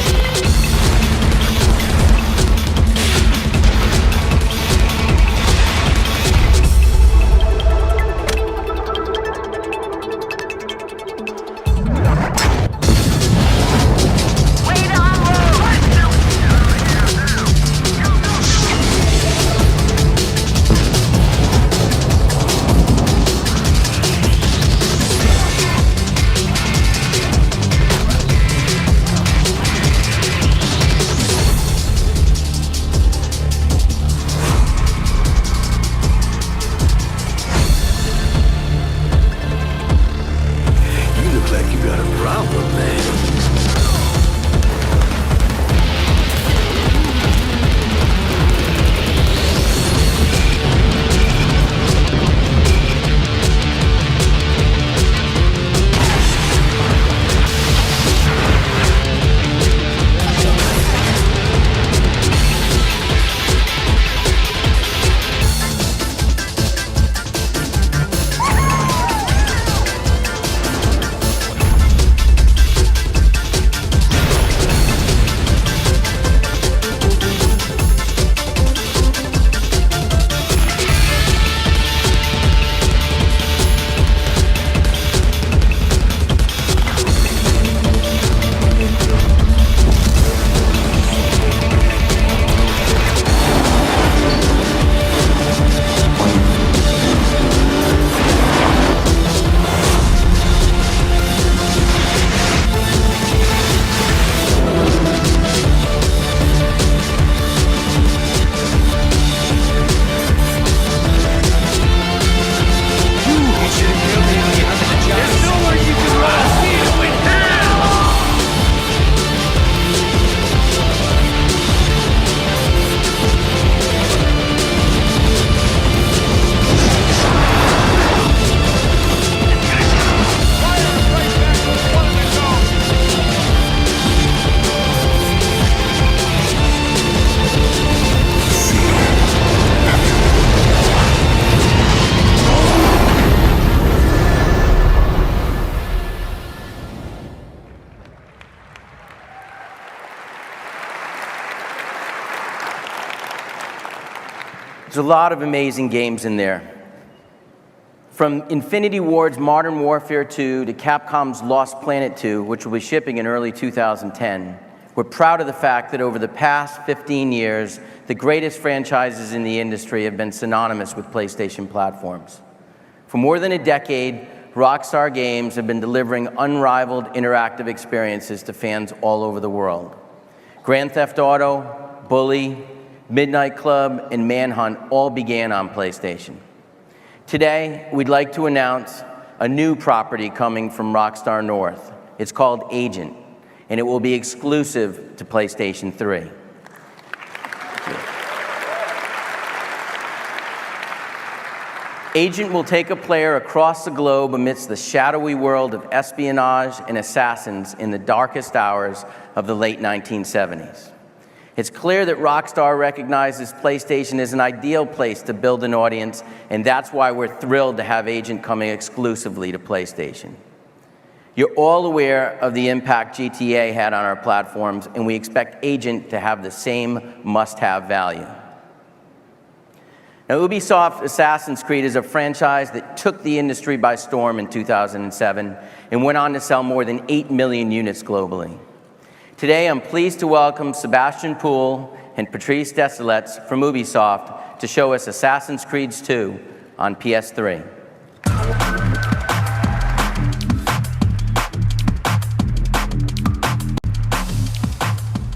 There's a lot of amazing games in there. From Infinity Ward's Modern Warfare 2 to Capcom's Lost Planet 2, which will be shipping in early 2010, we're proud of the fact that over the past 15 years, the greatest franchises in the industry have been synonymous with PlayStation platforms. For more than a decade, Rockstar Games have been delivering unrivaled interactive experiences to fans all over the world. Grand Theft Auto, Bully, Midnight Club, and Manhunt all began on PlayStation. Today, we'd like to announce a new property coming from Rockstar North. It's called Agent, and it will be exclusive to PlayStation 3. Agent will take a player across the globe amidst the shadowy world of espionage and assassins in the darkest hours of the late 1970s. It's clear that Rockstar recognizes PlayStation as an ideal place to build an audience, and that's why we're thrilled to have Agent coming exclusively to PlayStation. You're all aware of the impact GTA had on our platforms, and we expect Agent to have the same must-have value. Now, Ubisoft Assassin's Creed is a franchise that took the industry by storm in 2007 and went on to sell more than 8 million units globally. Today, I'm pleased to welcome Sebastian Poole and Patrice Desilets from Ubisoft to show us Assassin's Creed 2 on PS3.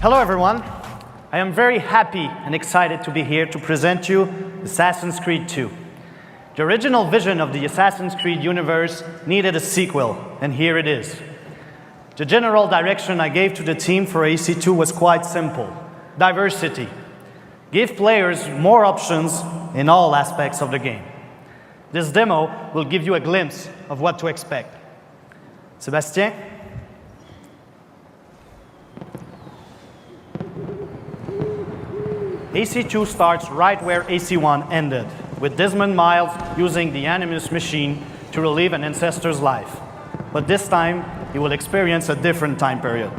Hello everyone. I am very happy and excited to be here to present you Assassin's Creed 2. The original vision of the Assassin's Creed universe needed a sequel, and here it is. The general direction I gave to the team for AC2 was quite simple: diversity. Give players more options in all aspects of the game. This demo will give you a glimpse of what to expect. Sébastien? AC2 starts right where AC1 ended, with Desmond Miles using the Animus machine to relive an ancestor's life. But this time, he will experience a different time period,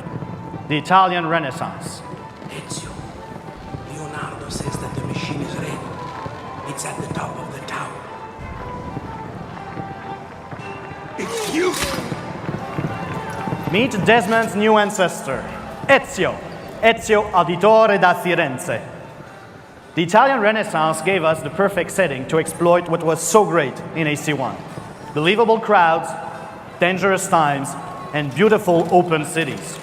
the Italian Renaissance. Ezio, Leonardo says that the machine is ready. It's at the top of the tower. It's you! Meet Desmond's new ancestor, Ezio Auditore da Firenze. The Italian Renaissance gave us the perfect setting to exploit what was so great in AC1. Believable crowds, dangerous times, and beautiful open cities.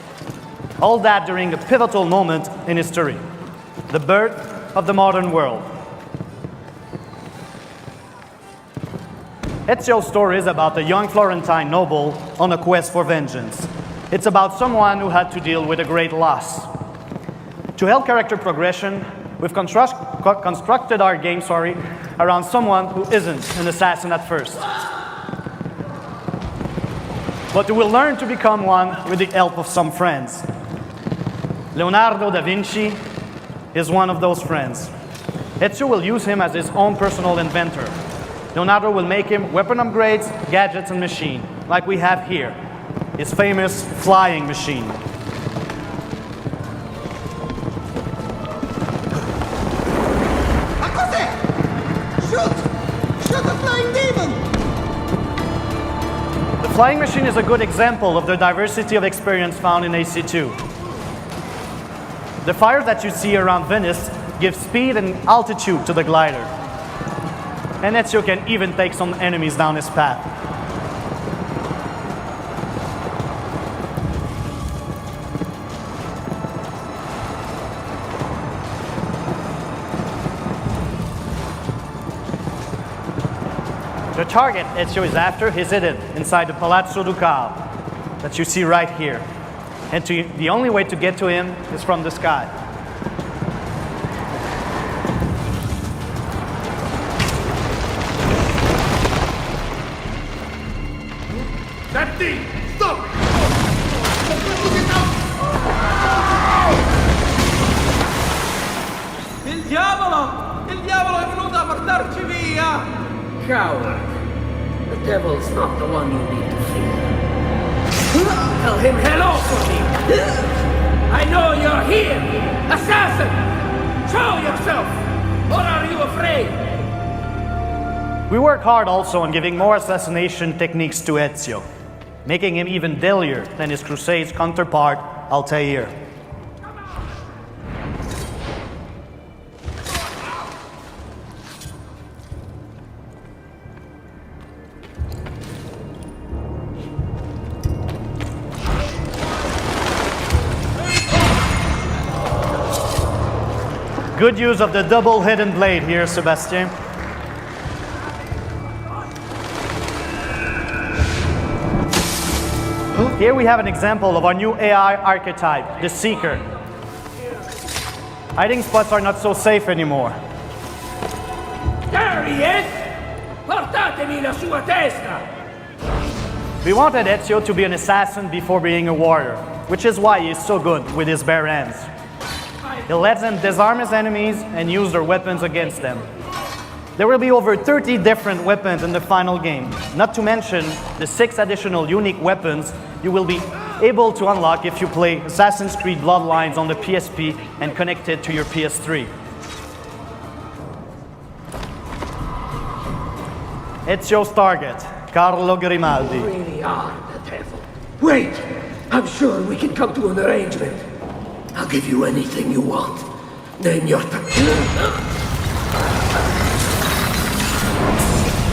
All that during a pivotal moment in history, the birth of the modern world. Ezio's story is about a young Florentine noble on a quest for vengeance. It's about someone who had to deal with a great loss. To help character progression, we've constructed our game around someone who isn't an assassin at first, but who will learn to become one with the help of some friends. Leonardo da Vinci is one of those friends. Ezio will use him as his own personal inventor. Leonardo will make him weapon upgrades, gadgets, and machine, like we have here, his famous flying machine. The flying machine is a good example of the diversity of experience found in AC2. The fires that you see around Venice give speed and altitude to the glider. And Ezio can even take some enemies down his path. The target Ezio is after is hidden inside the Palazzo Ducale that you see right here. And the only way to get to him is from the sky. That thing! Stop! Il diavolo! Il diavolo è venuto a portarci via! Coward. The devil's not the one you need to fear. Tell him hello for me! I know you're here! Assassin! Show yourself! Or are you afraid? We work hard also on giving more assassination techniques to Ezio, making him even deadlier than his Crusades counterpart, Altair. Good use of the double hidden blade here, Sebastian. Here we have an example of our new AI archetype, the Seeker. Hiding spots are not so safe anymore. There he is! Portatemi la sua testa! We wanted Ezio to be an assassin before being a warrior, which is why he is so good with his bare hands. He lets them disarm his enemies and use their weapons against them. There will be over 30 different weapons in the final game, not to mention the 6 additional unique weapons you will be able to unlock if you play Assassin's Creed Bloodlines on the PSP and connect it to your PS3. Ezio's target, Carlo Grimaldi. You really are the devil. Wait! I'm sure we can come to an arrangement. I'll give you anything you want. Name your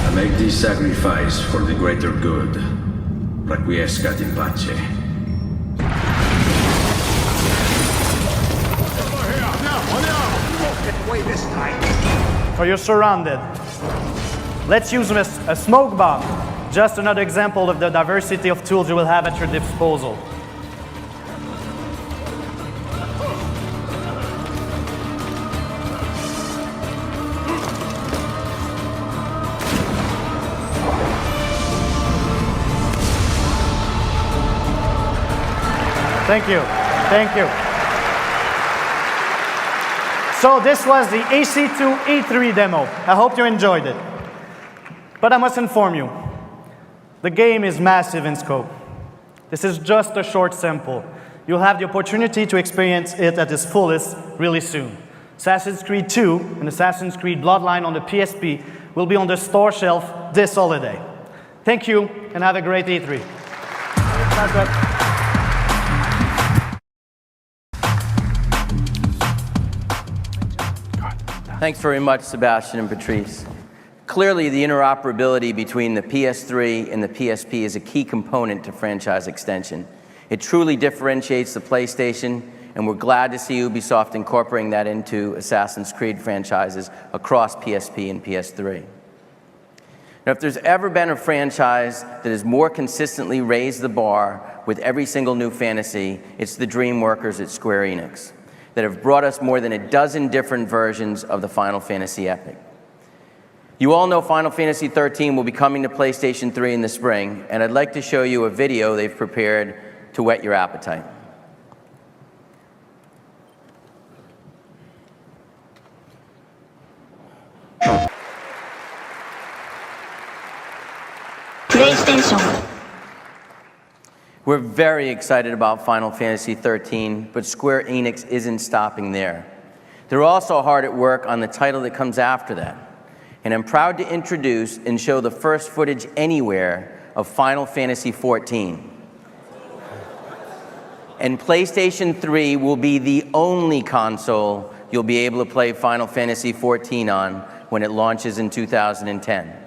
I make this sacrifice for the greater good. Requiescat in pace. So you're surrounded. Let's use a smoke bomb. Just another example of the diversity of tools you will have at your disposal. Thank you. Thank you. So this was the AC2E3 demo. I hope you enjoyed it. But I must inform you, the game is massive in scope. This is just a short sample. You'll have the opportunity to experience it at its fullest really soon. Assassin's Creed 2 and Assassin's Creed Bloodline on the PSP will be on the store shelf this holiday. Thank you, and have a great E3. Thanks very much, Sebastian and Patrice. Clearly, the interoperability between the PS3 and the PSP is a key component to franchise extension. It truly differentiates the PlayStation, and we're glad to see Ubisoft incorporating that into Assassin's Creed franchises across PSP and PS3. Now, if there's ever been a franchise that has more consistently raised the bar with every single new fantasy, it's the dream workers at Square Enix that have brought us more than a dozen different versions of the Final Fantasy epic. You all know Final Fantasy XIII will be coming to PlayStation 3 in the spring, and I'd like to show you a video they've prepared to whet your appetite. PlayStation. We're very excited about Final Fantasy XIII, but Square Enix isn't stopping there. They're also hard at work on the title that comes after that. And I'm proud to introduce and show the first footage anywhere of Final Fantasy XIV. And PlayStation 3 will be the only console you'll be able to play Final Fantasy XIV on when it launches in 2010.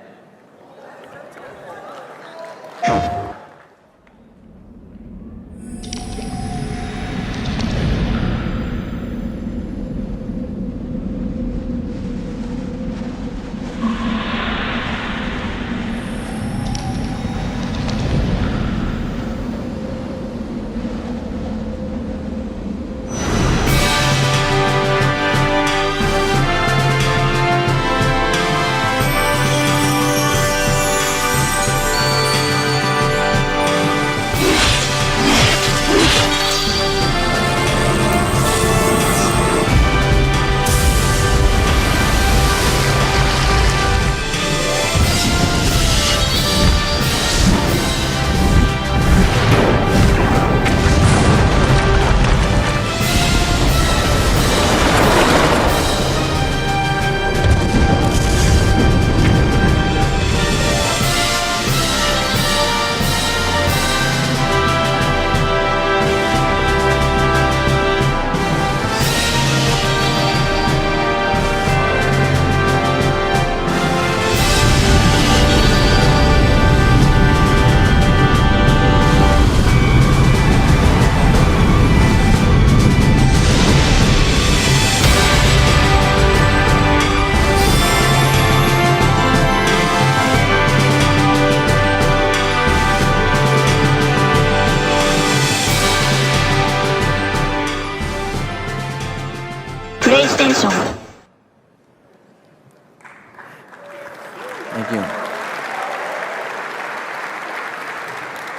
Thank you.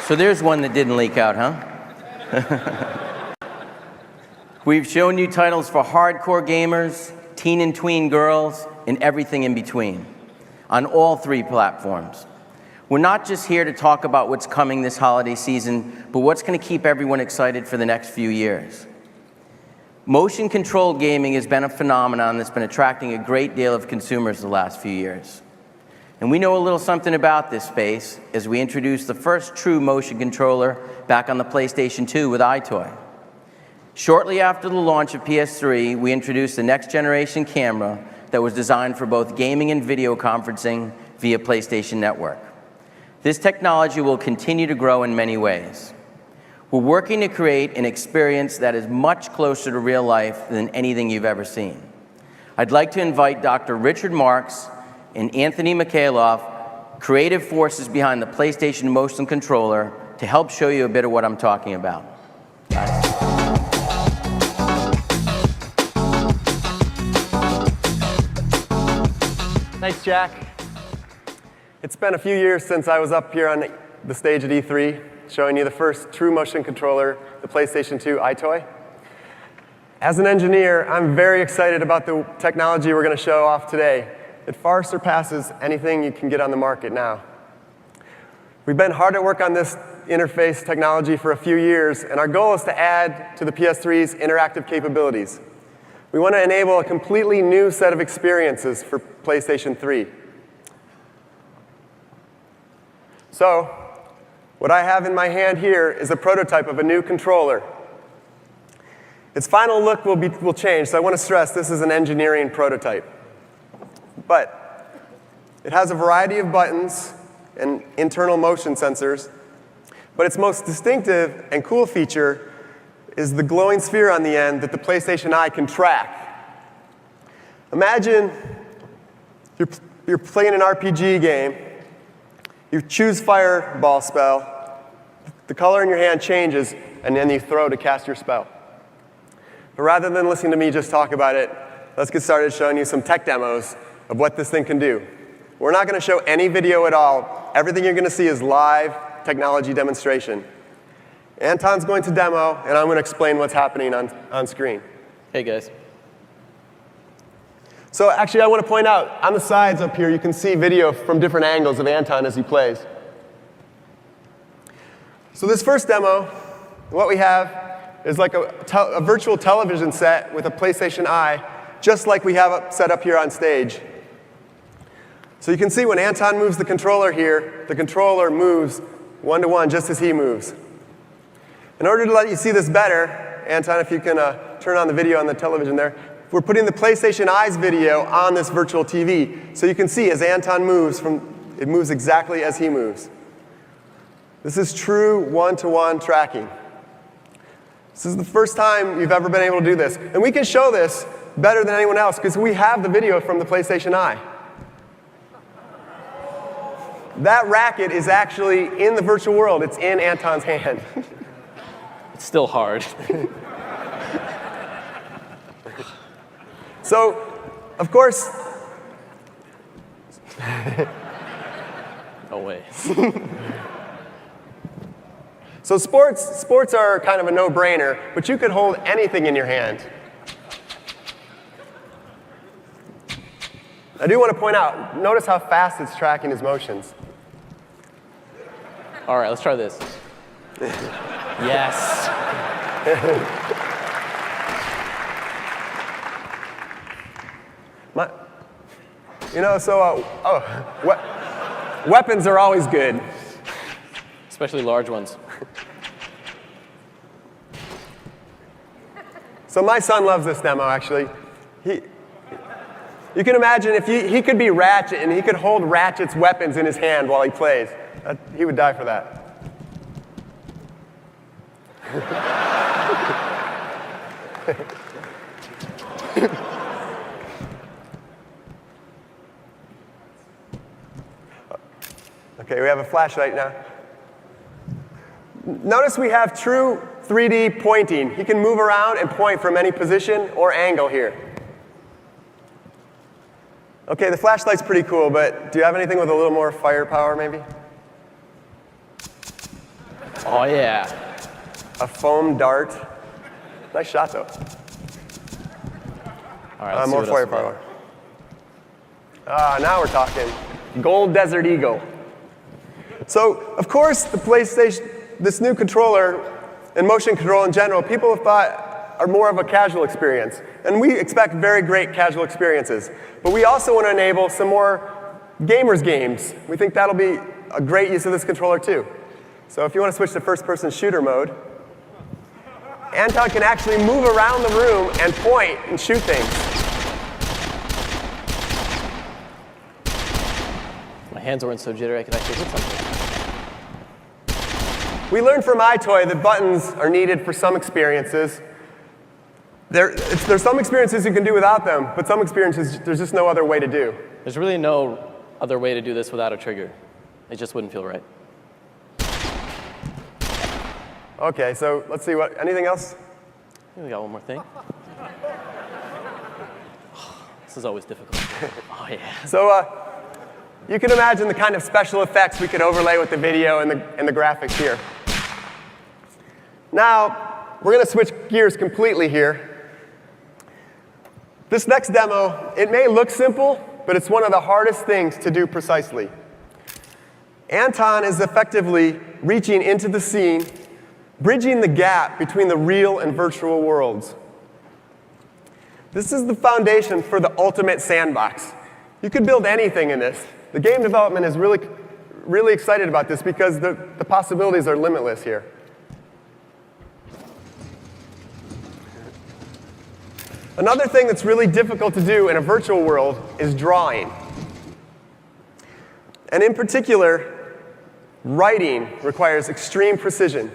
So there's one that didn't leak out, huh? We've shown you titles for hardcore gamers, teen and tween girls, and everything in between, on all 3 platforms. We're not just here to talk about what's coming this holiday season, but what's going to keep everyone excited for the next few years. Motion-controlled gaming has been a phenomenon that's been attracting a great deal of consumers the last few years. And we know a little something about this space as we introduced the first true motion controller back on the PlayStation 2 with iToy. Shortly after the launch of PS3, we introduced the next generation camera that was designed for both gaming and video conferencing via PlayStation Network. This technology will continue to grow in many ways. We're working to create an experience that is much closer to real life than anything you've ever seen. I'd like to invite Dr. Richard Marks and Anthony Mikhailoff, creative forces behind the PlayStation Motion Controller, to help show you a bit of what I'm talking about. Thanks, Jack. It's been a few years since I was up here on the stage at E3, showing you the first true motion controller, the PlayStation 2 iToy. As an engineer, I'm very excited about the technology we're going to show off today. It far surpasses anything you can get on the market now. We've been hard at work on this interface technology for a few years, and our goal is to add to the PS3's interactive capabilities. We want to enable a completely new set of experiences for PlayStation 3. So, what I have in my hand here is a prototype of a new controller. Its final look will change, so I want to stress this is an engineering prototype. But it has a variety of buttons and internal motion sensors, but its most distinctive and cool feature is the glowing sphere on the end that the PlayStation Eye can track. Imagine you're playing an RPG game, you choose Fireball spell, the color in your hand changes, and then you throw to cast your spell. But rather than listening to me just talk about it, let's get started showing you some tech demos of what this thing can do. We're not going to show any video at all. Everything you're going to see is live technology demonstration. Anton's going to demo, and I'm going to explain what's happening on screen. Hey, guys. So actually, I want to point out, on the sides up here, you can see video from different angles of Anton as he plays. So this first demo, what we have is like a virtual television set with a PlayStation Eye, just like we have it set up here on stage. So you can see when Anton moves the controller here, the controller moves one-to-one just as he moves. In order to let you see this better, Anton, if you can turn on the video on the television there, we're putting the PlayStation Eye's video on this virtual TV. So you can see as Anton moves, it moves exactly as he moves. This is true one-to-one tracking. This is the first time you've ever been able to do this. And we can show this better than anyone else because we have the video from the PlayStation Eye. That racket is actually in the virtual world. It's in Anton's hand. It's still hard. So, of course... No way. So sports are kind of a no-brainer, but you could hold anything in your hand. I do want to point out, notice how fast it's tracking his motions. All right, let's try this. Yes. Weapons are always good. Especially large ones. So my son loves this demo, actually. You can imagine if he could be Ratchet and he could hold Ratchet's weapons in his hand while he plays. He would die for that. Okay, we have a flashlight now. Notice we have true 3D pointing. He can move around and point from any position or angle here. Okay, the flashlight's pretty cool, but do you have anything with a little more firepower, maybe? Oh, yeah. A foam dart. Nice shot, though. All right, let's see more what else we firepower. Now we're talking. Gold Desert Eagle. So, of course, the PlayStation, this new controller, and motion control in general, people have thought are more of a casual experience. And we expect very great casual experiences. But we also want to enable some more gamers games. We think that'll be a great use of this controller, too. So if you want to switch to first-person shooter mode, Anton can actually move around the room and point and shoot things. My hands weren't so jittery I could actually hit something. We learned from iToy that buttons are needed for some experiences. There's some experiences you can do without them, but some experiences there's just no other way to do. There's really no other way to do this without a trigger. It just wouldn't feel right. Okay, so let's see anything else? I think we got one more thing. This is always difficult. Oh, yeah. So you can imagine the kind of special effects we could overlay with the video and the graphics here. Now, we're going to switch gears completely here. This next demo, it may look simple, but it's one of the hardest things to do precisely. Anton is effectively reaching into the scene, bridging the gap between the real and virtual worlds. This is the foundation for the ultimate sandbox. You could build anything in this. The game development is really excited about this because the possibilities are limitless here. Another thing that's really difficult to do in a virtual world is drawing. And in particular, writing requires extreme precision.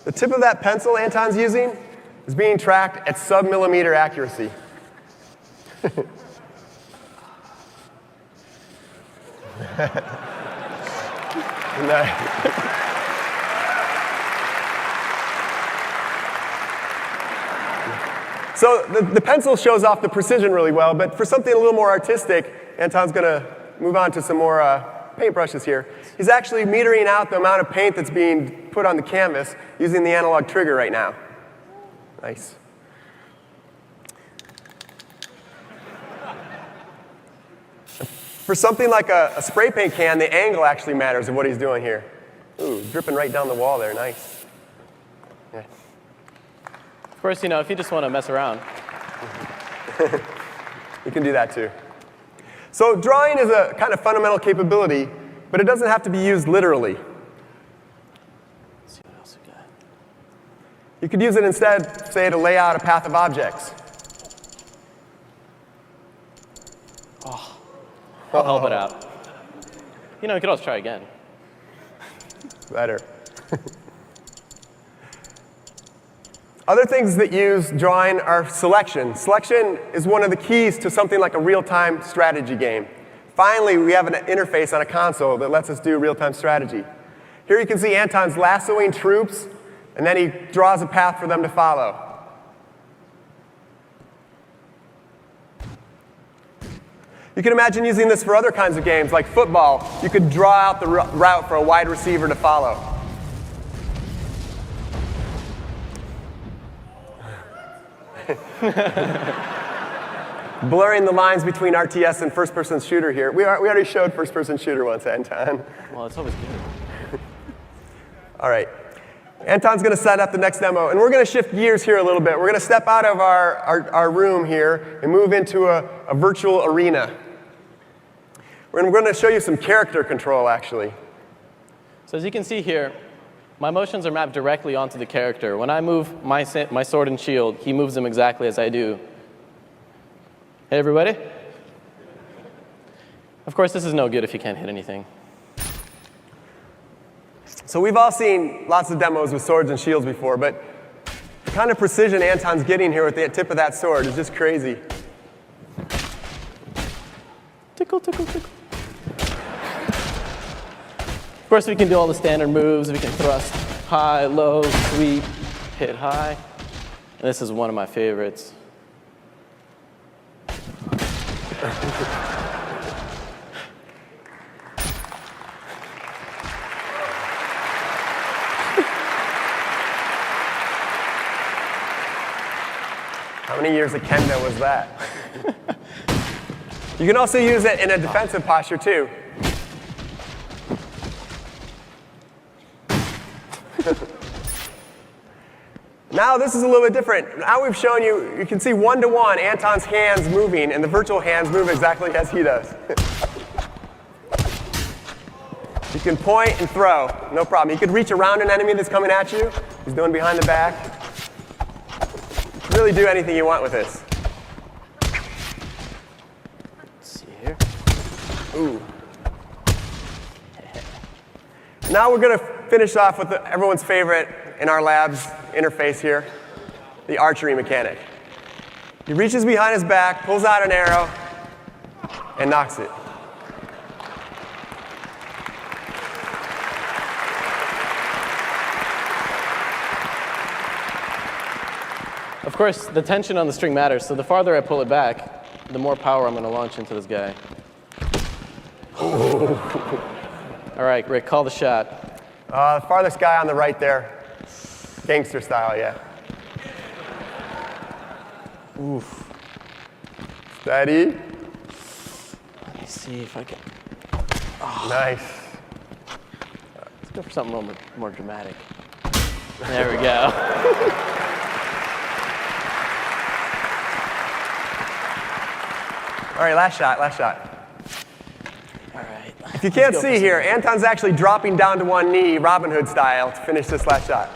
The tip of that pencil Anton's using is being tracked at sub-millimeter accuracy. So the pencil shows off the precision really well, but for something a little more artistic, Anton's going to move on to some more paintbrushes here. He's actually metering out the amount of paint that's being put on the canvas using the analog trigger right now. Nice. For something like a spray paint can, the angle actually matters of what he's doing here. Ooh, dripping right down the wall there, nice. Yeah. Of course, you know, if you just want to mess around. You can do that too. So drawing is a kind of fundamental capability, but it doesn't have to be used literally. Let's see what else we got. You could use it instead, say, to lay out a path of objects. Oh, I'll help it out. You know, we could always try again. Better. Other things that use drawing are selection. Selection is one of the keys to something like a real-time strategy game. Finally, we have an interface on a console that lets us do real-time strategy. Here you can see Anton's lassoing troops, and then he draws a path for them to follow. You can imagine using this for other kinds of games, like football. You could draw out the route for a wide receiver to follow. Blurring the lines between RTS and first-person shooter here. We already showed first-person shooter once, Anton. Well, it's always good. All right. Anton's going to set up the next demo, and we're going to shift gears here a little bit. We're going to step out of our room here and move into a virtual arena. We're going to show you some character control, actually. So as you can see here, my motions are mapped directly onto the character. When I move my sword and shield, he moves them exactly as I do. Hey, everybody. Of course, this is no good if you can't hit anything. So we've all seen lots of demos with swords and shields before, but the kind of precision Anton's getting here with the tip of that sword is just crazy. Tickle, tickle, tickle. Of course, we can do all the standard moves. We can thrust high, low, sweep, hit high. And this is one of my favorites. How many years of kendo was that? You can also use it in a defensive posture, too. Now this is a little bit different. Now we've shown you, you can see one-to-one Anton's hands moving, and the virtual hands move exactly as he does. You can point and throw, no problem. You could reach around an enemy that's coming at you. He's doing behind the back. You can really do anything you want with this. Let's see here. Ooh. Now we're going to finish off with everyone's favorite in our lab's interface here, the Archery Mechanic. He reaches behind his back, pulls out an arrow, and knocks it. Of course, the tension on the string matters, so the farther I pull it back, the more power I'm going to launch into this guy. All right, Rick, call the shot. The farthest guy on the right there. Gangster style, yeah. Oof. Steady. Let me see if I can. Oh. Nice. Let's go for something a little more dramatic. There we go. All right, last shot, last shot. All right. If you can't see here, Anton's actually dropping down to one knee, Robin Hood style, to finish this last shot.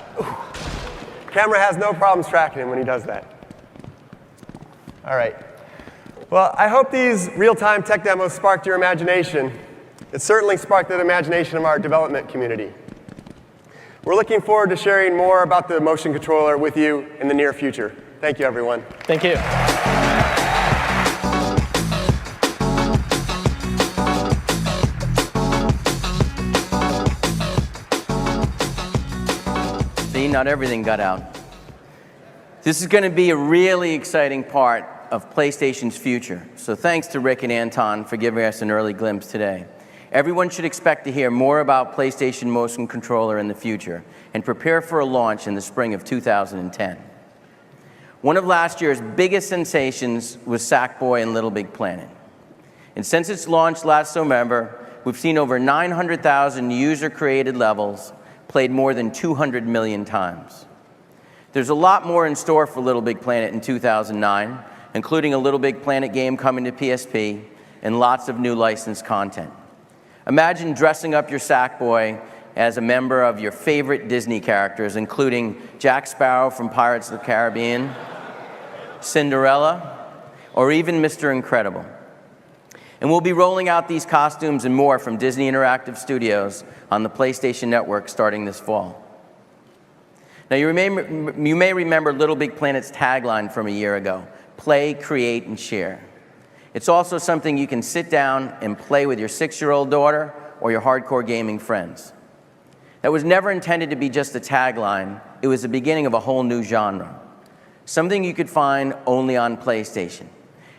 Camera has no problems tracking him when he does that. All right. Well, I hope these real-time tech demos sparked your imagination. It certainly sparked the imagination of our development community. We're looking forward to sharing more about the motion controller with you in the near future. Thank you, everyone. Thank you. Not everything got out. This is going to be a really exciting part of PlayStation's future. So thanks to Rick and Anton for giving us an early glimpse today. Everyone should expect to hear more about PlayStation Motion Controller in the future and prepare for a launch in the spring of 2010. One of last year's biggest sensations was Sackboy and Little Big Planet. And since its launch last November, we've seen over 900,000 user-created levels played more than 200 million times. There's a lot more in store for Little Big Planet in 2009, including a Little Big Planet game coming to PSP and lots of new licensed content. Imagine dressing up your Sackboy as a member of your favorite Disney characters, including Jack Sparrow from Pirates of the Caribbean, Cinderella, or even Mr. Incredible. And we'll be rolling out these costumes and more from Disney Interactive Studios on the PlayStation Network starting this fall. Now, you may remember Little Big Planet's tagline from a year ago, play, create, and share. It's also something you can sit down and play with your 6-year-old daughter or your hardcore gaming friends. That was never intended to be just a tagline. It was the beginning of a whole new genre, something you could find only on PlayStation.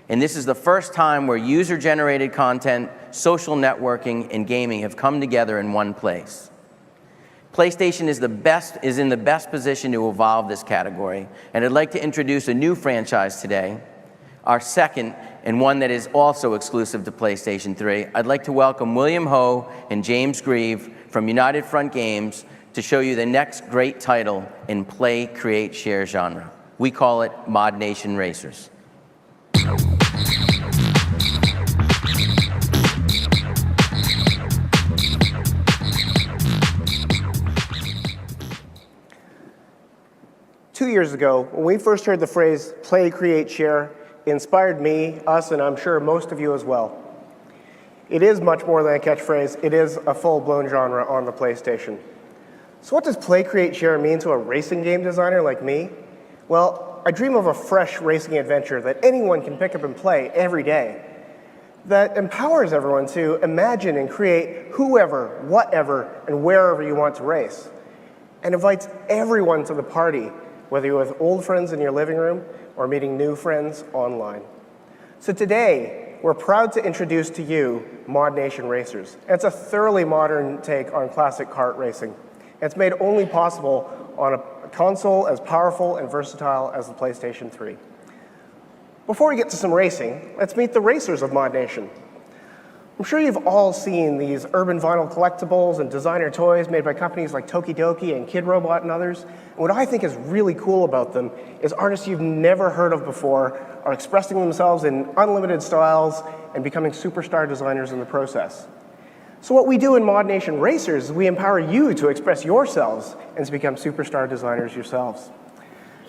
And this is the first time where user-generated content, social networking, and gaming have come together in one place. PlayStation is in the best position to evolve this category, and I'd like to introduce a new franchise today, our second, and one that is also exclusive to PlayStation 3. I'd like to welcome William Ho and James Grieve from United Front Games to show you the next great title in play, create, share genre. We call it Mod Nation Racers. 2 years ago, when we first heard the phrase play, create, share, it inspired me, us, and I'm sure most of you as well. It is much more than a catchphrase. It is a full-blown genre on the PlayStation. So what does play, create, share mean to a racing game designer like me? Well, I dream of a fresh racing adventure that anyone can pick up and play every day, that empowers everyone to imagine and create whoever, whatever, and wherever you want to race, and invites everyone to the party, whether you're with old friends in your living room or meeting new friends online. So today, we're proud to introduce to you Mod Nation Racers. It's a thoroughly modern take on classic kart racing. It's made only possible on a console as powerful and versatile as the PlayStation 3. Before we get to some racing, let's meet the racers of Mod Nation. I'm sure you've all seen these urban vinyl collectibles and designer toys made by companies like Tokidoki and Kid Robot and others. And what I think is really cool about them is artists you've never heard of before are expressing themselves in unlimited styles and becoming superstar designers in the process. So what we do in Mod Nation Racers is we empower you to express yourselves and to become superstar designers yourselves.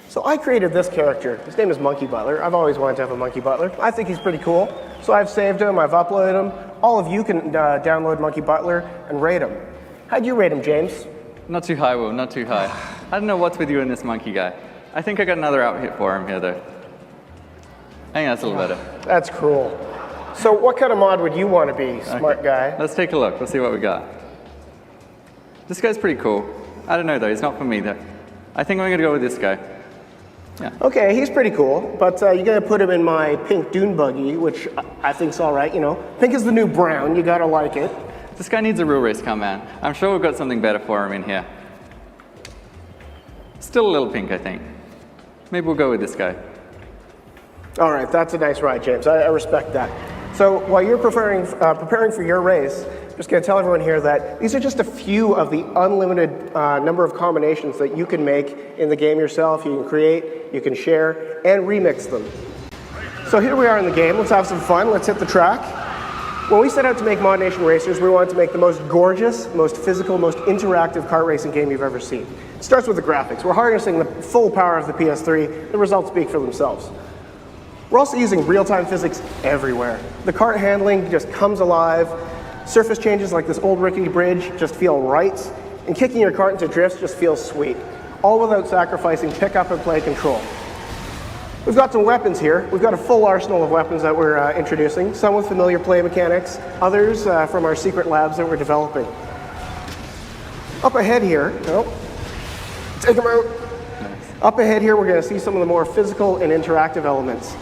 So I created this character. His name is Monkey Butler. I've always wanted to have a Monkey Butler. I think he's pretty cool. So I've saved him, I've uploaded him. All of you can download Monkey Butler and rate him. How'd you rate him, James? Not too high, Will, not too high. I don't know what's with you and this monkey guy. I think I got another outfit for him here, though. I think that's a little better. That's cruel. So what kind of mod would you want to be, smart guy? Let's take a look. Let's see what we got. This guy's pretty cool. I don't know, though. He's not for me, though. I think I'm going to go with this guy. Yeah. Okay, he's pretty cool, but you're going to put him in my pink dune buggy, which I think's all right, you know. Pink is the new brown. You got to like it. This guy needs a real race car, man. I'm sure we've got something better for him in here. Still a little pink, I think. Maybe we'll go with this guy. All right, that's a nice ride, James. I respect that. So while you're preparing for your race, I'm just going to tell everyone here that these are just a few of the unlimited number of combinations that you can make in the game yourself. You can create, you can share, and remix them. So here we are in the game. Let's have some fun. Let's hit the track. When we set out to make Mod Nation Racers, we wanted to make the most gorgeous, most physical, most interactive kart racing game you've ever seen. It starts with the graphics. We're harnessing the full power of the PS3. The results speak for themselves. We're also using real-time physics everywhere. The kart handling just comes alive. Surface changes like this old rickety bridge just feel right. And kicking your kart into drifts just feels sweet. All without sacrificing pick-up and play control. We've got some weapons here. We've got a full arsenal of weapons that we're introducing. Some with familiar play mechanics, others from our secret labs that we're developing. Up ahead here, take them out. Up ahead here, we're going to see some of the more physical and interactive elements,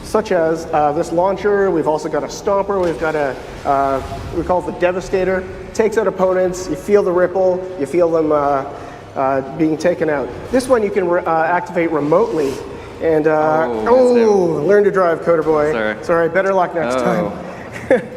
such as this launcher. We've also got a stomper. We've got a, we call it the Devastator. Takes out opponents. You feel the ripple. You feel them being taken out. This one you can activate remotely. And, learn to drive, Coder Boy. Sorry, better luck next time.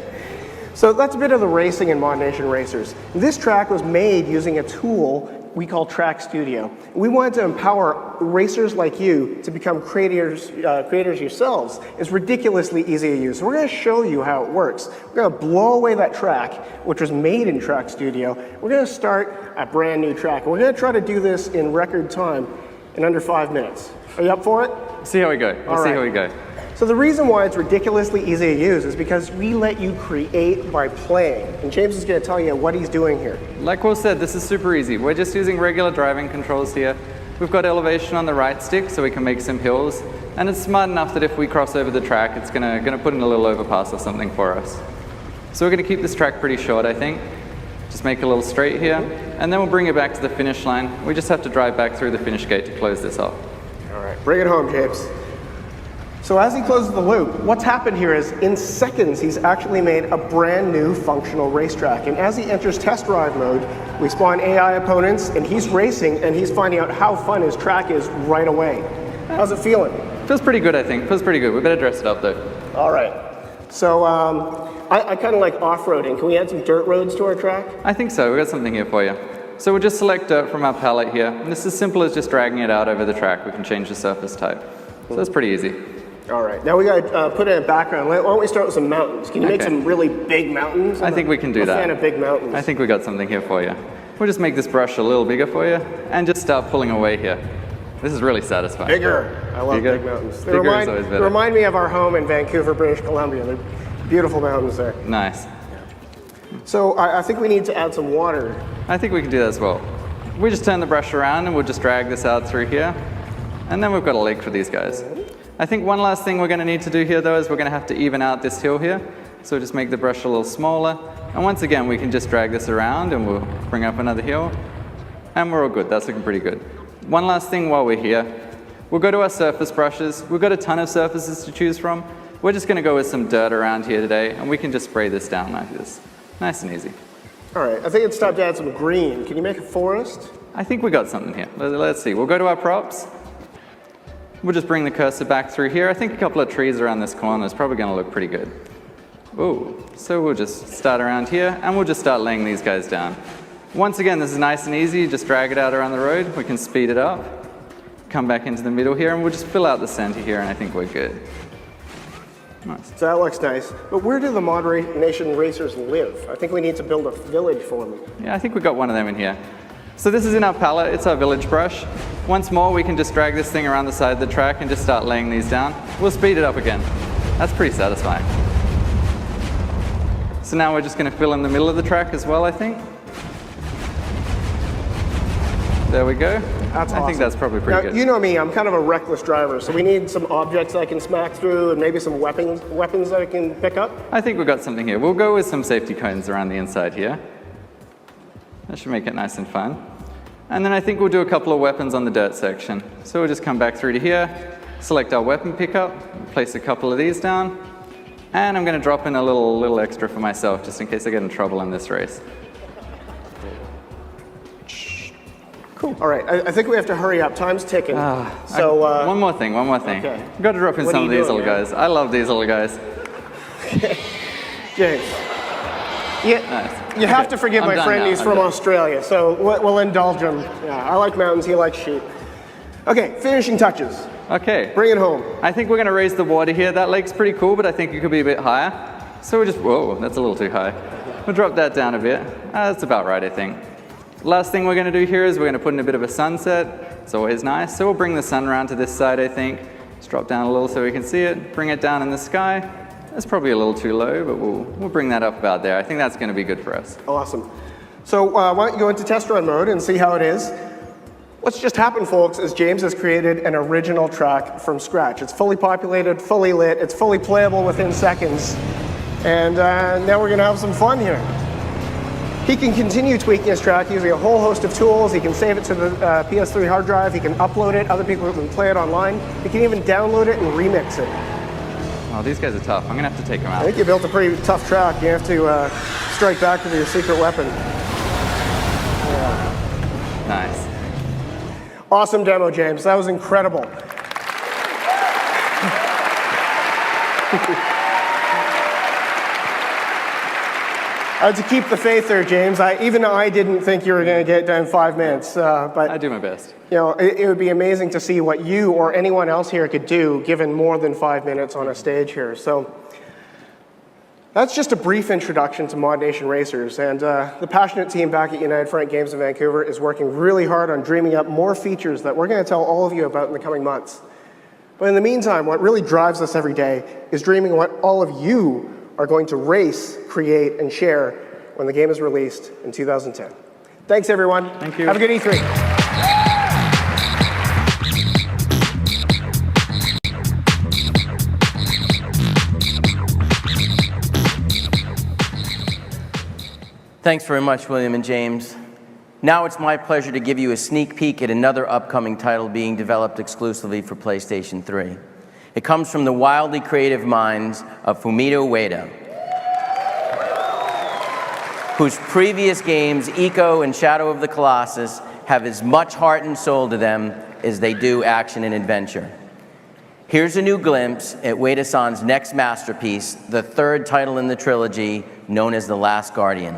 So that's a bit of the racing in Mod Nation Racers. This track was made using a tool we call Track Studio. We wanted to empower racers like you to become creators yourselves. It's ridiculously easy to use. So we're going to show you how it works. We're going to blow away that track, which was made in Track Studio. We're going to start a brand new track. And we're going to try to do this in record time in under 5 minutes. Are you up for it? See how we go. We'll see how we go. So the reason why it's ridiculously easy to use is because we let you create by playing. And James is going to tell you what he's doing here. Like Will said, this is super easy. We're just using regular driving controls here. We've got elevation on the right stick so we can make some hills. And it's smart enough that if we cross over the track, it's going to put in a little overpass or something for us. So we're going to keep this track pretty short, I think. Just make a little straight here. And then we'll bring it back to the finish line. We just have to drive back through the finish gate to close this off. All right, bring it home, James. So as he closes the loop, what's happened here is in seconds, he's actually made a brand new functional racetrack. And as he enters test drive mode, we spawn AI opponents and he's racing and he's finding out how fun his track is right away. How's it feeling? Feels pretty good, I think. Feels pretty good. We better dress it up though. All right. So I kind of like off-roading. Can we add some dirt roads to our track? I think so. We've got something here for you. So we'll just select dirt from our palette here. And this is as simple as just dragging it out over the track. We can change the surface type. So that's pretty easy. All right, now we got to put in a background. Why don't we start with some mountains? Can you make some really big mountains? I think we can do that. I'm a fan of big mountains. I think we got something here for you. We'll just make this brush a little bigger for you and just start pulling away here. This is really satisfying. Bigger. I love big mountains. They Bigger is always better. remind me of our home in Vancouver, British Columbia. They're beautiful mountains there. Nice. So I think we need to add some water. I think we can do that as well. We just turn the brush around and we'll just drag this out through here. And then we've got a lake for these guys. I think one last thing we're going to need to do here, though, is we're going to have to even out this hill here. So we'll just make the brush a little smaller. And once again, we can just drag this around and we'll bring up another hill. And we're all good. That's looking pretty good. One last thing while we're here. We'll go to our surface brushes. We've got a ton of surfaces to choose from. We're just going to go with some dirt around here today, and we can just spray this down like this. Nice and easy. All right, I think it's time to add some green. Can you make a forest? I think we got something here. Let's see. We'll go to our props. We'll just bring the cursor back through here. I think a couple of trees around this corner is probably going to look pretty good. Ooh, so we'll just start around here, and we'll just start laying these guys down. Once again, this is nice and easy. Just drag it out around the road. We can speed it up. Come back into the middle here, and we'll just fill out the center here, and I think we're good. Nice. So that looks nice. But where do the Mod Nation racers live? I think we need to build a village for them. Yeah, I think we got one of them in here. So this is in our palette. It's our village brush. Once more, we can just drag this thing around the side of the track and just start laying these down. We'll speed it up again. That's pretty satisfying. So now we're just going to fill in the middle of the track as well, I think. There we go. That's awesome. I think that's probably pretty good. You know me, I'm kind of a reckless driver, so we need some objects I can smack through and maybe some weapons that I can pick up. I think we've got something here. We'll go with some safety cones around the inside here. That should make it nice and fun. And then I think we'll do a couple of weapons on the dirt section. So we'll just come back through to here, select our weapon pickup, place a couple of these down, and I'm going to drop in a little extra for myself just in case I get in trouble in this race. Cool. All right, I think we have to hurry up. Time's ticking. One more thing. Okay. I've got to drop in some of these little guys. I love these little guys. James. You have to forgive my friend, he's from Australia, so we'll indulge him. Yeah, I like mountains, he likes sheep. Okay, finishing touches. Okay. Bring it home. I think we're going to raise the water here. That lake's pretty cool, but I think it could be a bit higher. So we'll just, whoa, that's a little too high. We'll drop that down a bit. That's about right, I think. Last thing we're going to do here is we're going to put in a bit of a sunset. It's always nice. So we'll bring the sun around to this side, I think. Just drop down a little so we can see it. Bring it down in the sky. That's probably a little too low, but we'll bring that up about there. I think that's going to be good for us. Awesome. So why don't you go into test run mode and see how it is. What's just happened, folks, is James has created an original track from scratch. It's fully populated, fully lit, it's fully playable within seconds. And now we're going to have some fun here. He can continue tweaking his track using a whole host of tools. He can save it to the PS3 hard drive. He can upload it. Other people can play it online. He can even download it and remix it. Oh, these guys are tough. I'm going to have to take them out. I think you built a pretty tough track. You have to strike back with your secret weapon. Yeah. Nice. Awesome demo, James. That was incredible. To keep the faith there, James, even I didn't think you were going to get it done in 5 minutes. But I do my best. You know, it would be amazing to see what you or anyone else here could do given more than 5 minutes on a stage here. So that's just a brief introduction to Mod Nation Racers. And the passionate team back at United Front Games in Vancouver is working really hard on dreaming up more features that we're going to tell all of you about in the coming months. But in the meantime, what really drives us every day is dreaming what all of you are going to race, create, and share when the game is released in 2010. Thanks, everyone. Thank you. Have a good E3. Thanks very much, William and James. Now it's my pleasure to give you a sneak peek at another upcoming title being developed exclusively for PlayStation 3. It comes from the wildly creative minds of Fumito Ueda, whose previous games, Ico and Shadow of the Colossus, have as much heart and soul to them as they do action and adventure. Here's a new glimpse at Ueda-san's next masterpiece, the third title in the trilogy, known as The Last Guardian.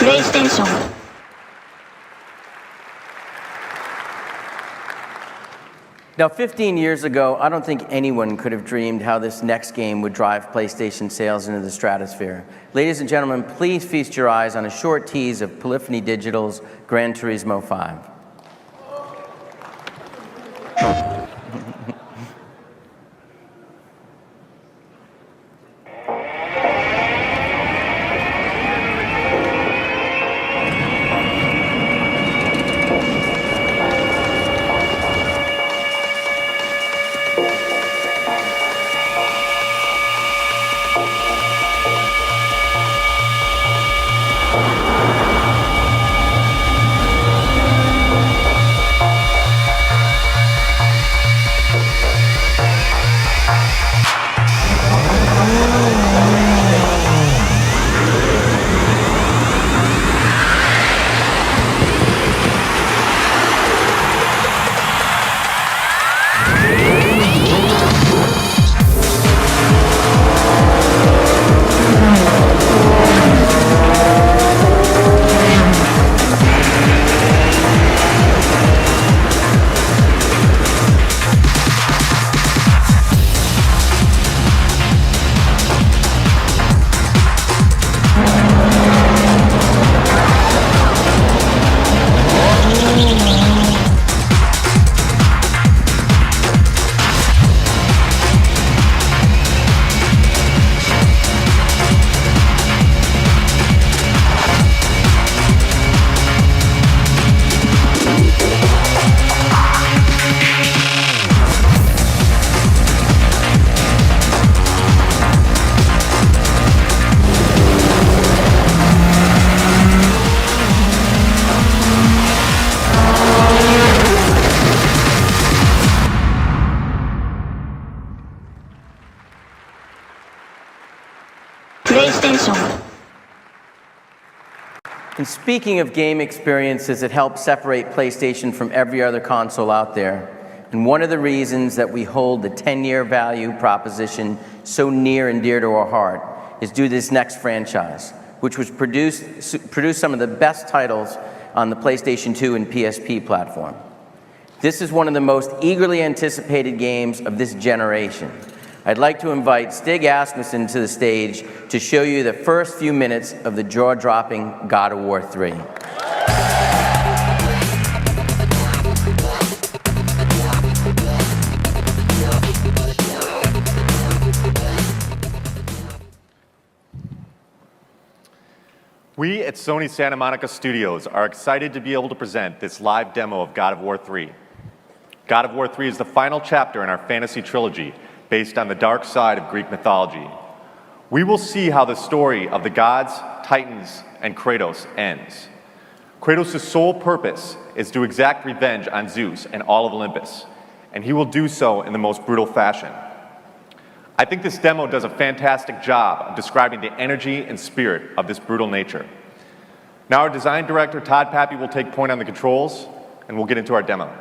PlayStation. Now, 15 years ago, I don't think anyone could have dreamed how this next game would drive PlayStation sales into the stratosphere. Ladies and gentlemen, please feast your eyes on a short tease of Polyphony Digital's Gran Turismo 5. PlayStation. And speaking of game experiences, it helps separate PlayStation from every other console out there. And one of the reasons that we hold the 10-year value proposition so near and dear to our heart is due to this next franchise, which was produced some of the best titles on the PlayStation 2 and PSP platform. This is one of the most eagerly anticipated games of this generation. I'd like to invite Stig Asmussen to the stage to show you the first few minutes of the jaw-dropping God of War 3. We at Sony Santa Monica Studios are excited to be able to present this live demo of God of War 3. God of War 3 is the final chapter in our fantasy trilogy based on the dark side of Greek mythology. We will see how the story of the gods, titans, and Kratos ends. Kratos' sole purpose is to exact revenge on Zeus and all of Olympus, and he will do so in the most brutal fashion. I think this demo does a fantastic job of describing the energy and spirit of this brutal nature. Now our design director, Todd Pappy, will take point on the controls, and we'll get into our demo.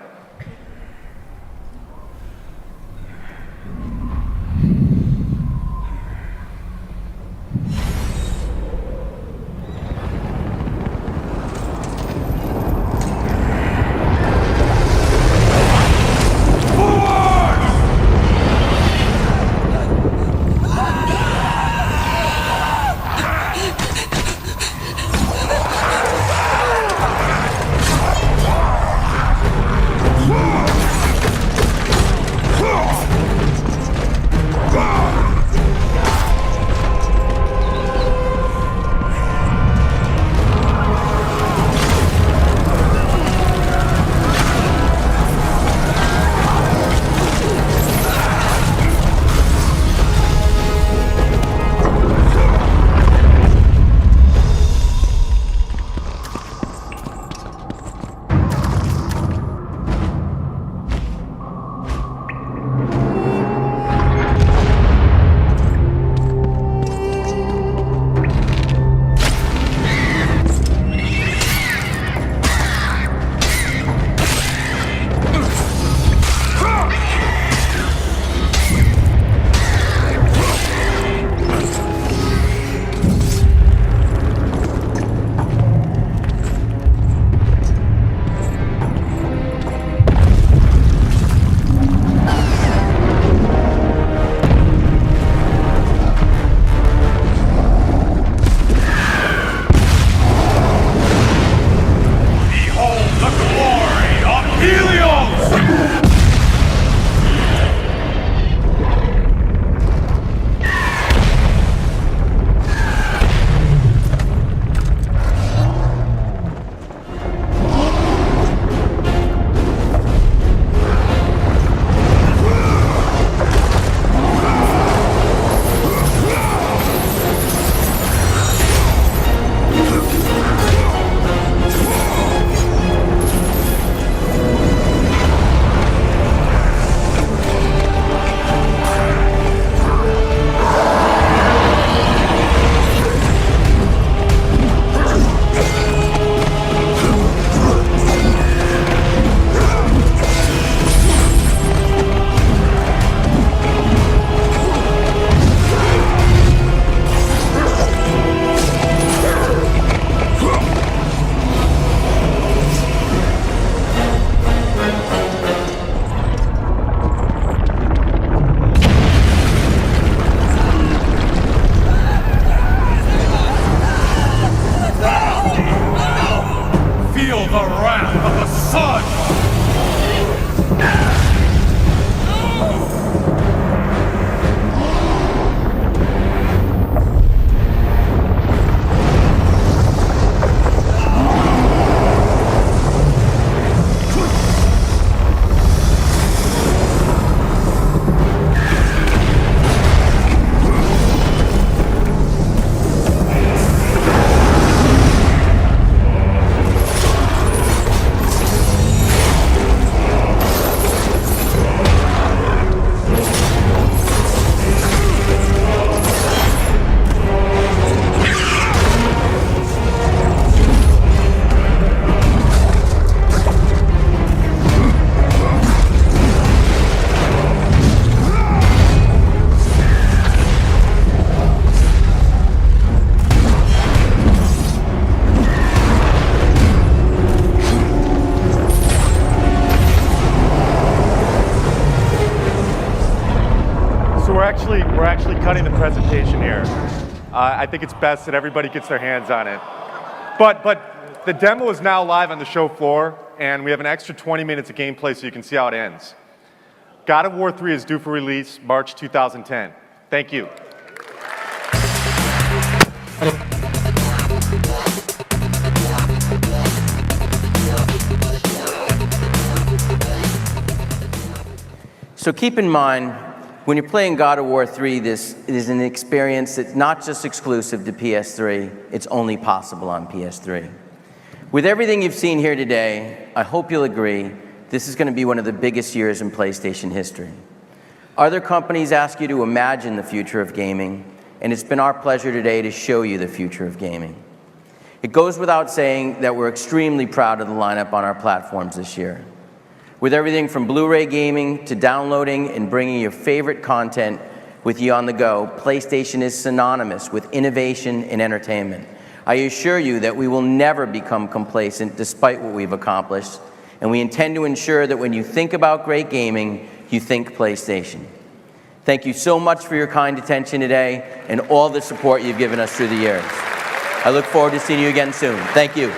cutting the presentation here. I think it's best that everybody gets their hands on it. But the demo is now live on the show floor, and we have an extra 20 minutes of gameplay so you can see how it ends. God of War 3 is due for release March 2010. Thank you. So keep in mind, when you're playing God of War 3, this is an experience that's not just exclusive to PS3, it's only possible on PS3. With everything you've seen here today, I hope you'll agree this is going to be one of the biggest years in PlayStation history. Other companies ask you to imagine the future of gaming, and it's been our pleasure today to show you the future of gaming. It goes without saying that we're extremely proud of the lineup on our platforms this year. With everything from Blu-ray gaming to downloading and bringing your favorite content with you on the go, PlayStation is synonymous with innovation and entertainment. I assure you that we will never become complacent despite what we've accomplished, and we intend to ensure that when you think about great gaming, you think PlayStation. Thank you so much for your kind attention today and all the support you've given us through the years. I look forward to seeing you again soon. Thank you.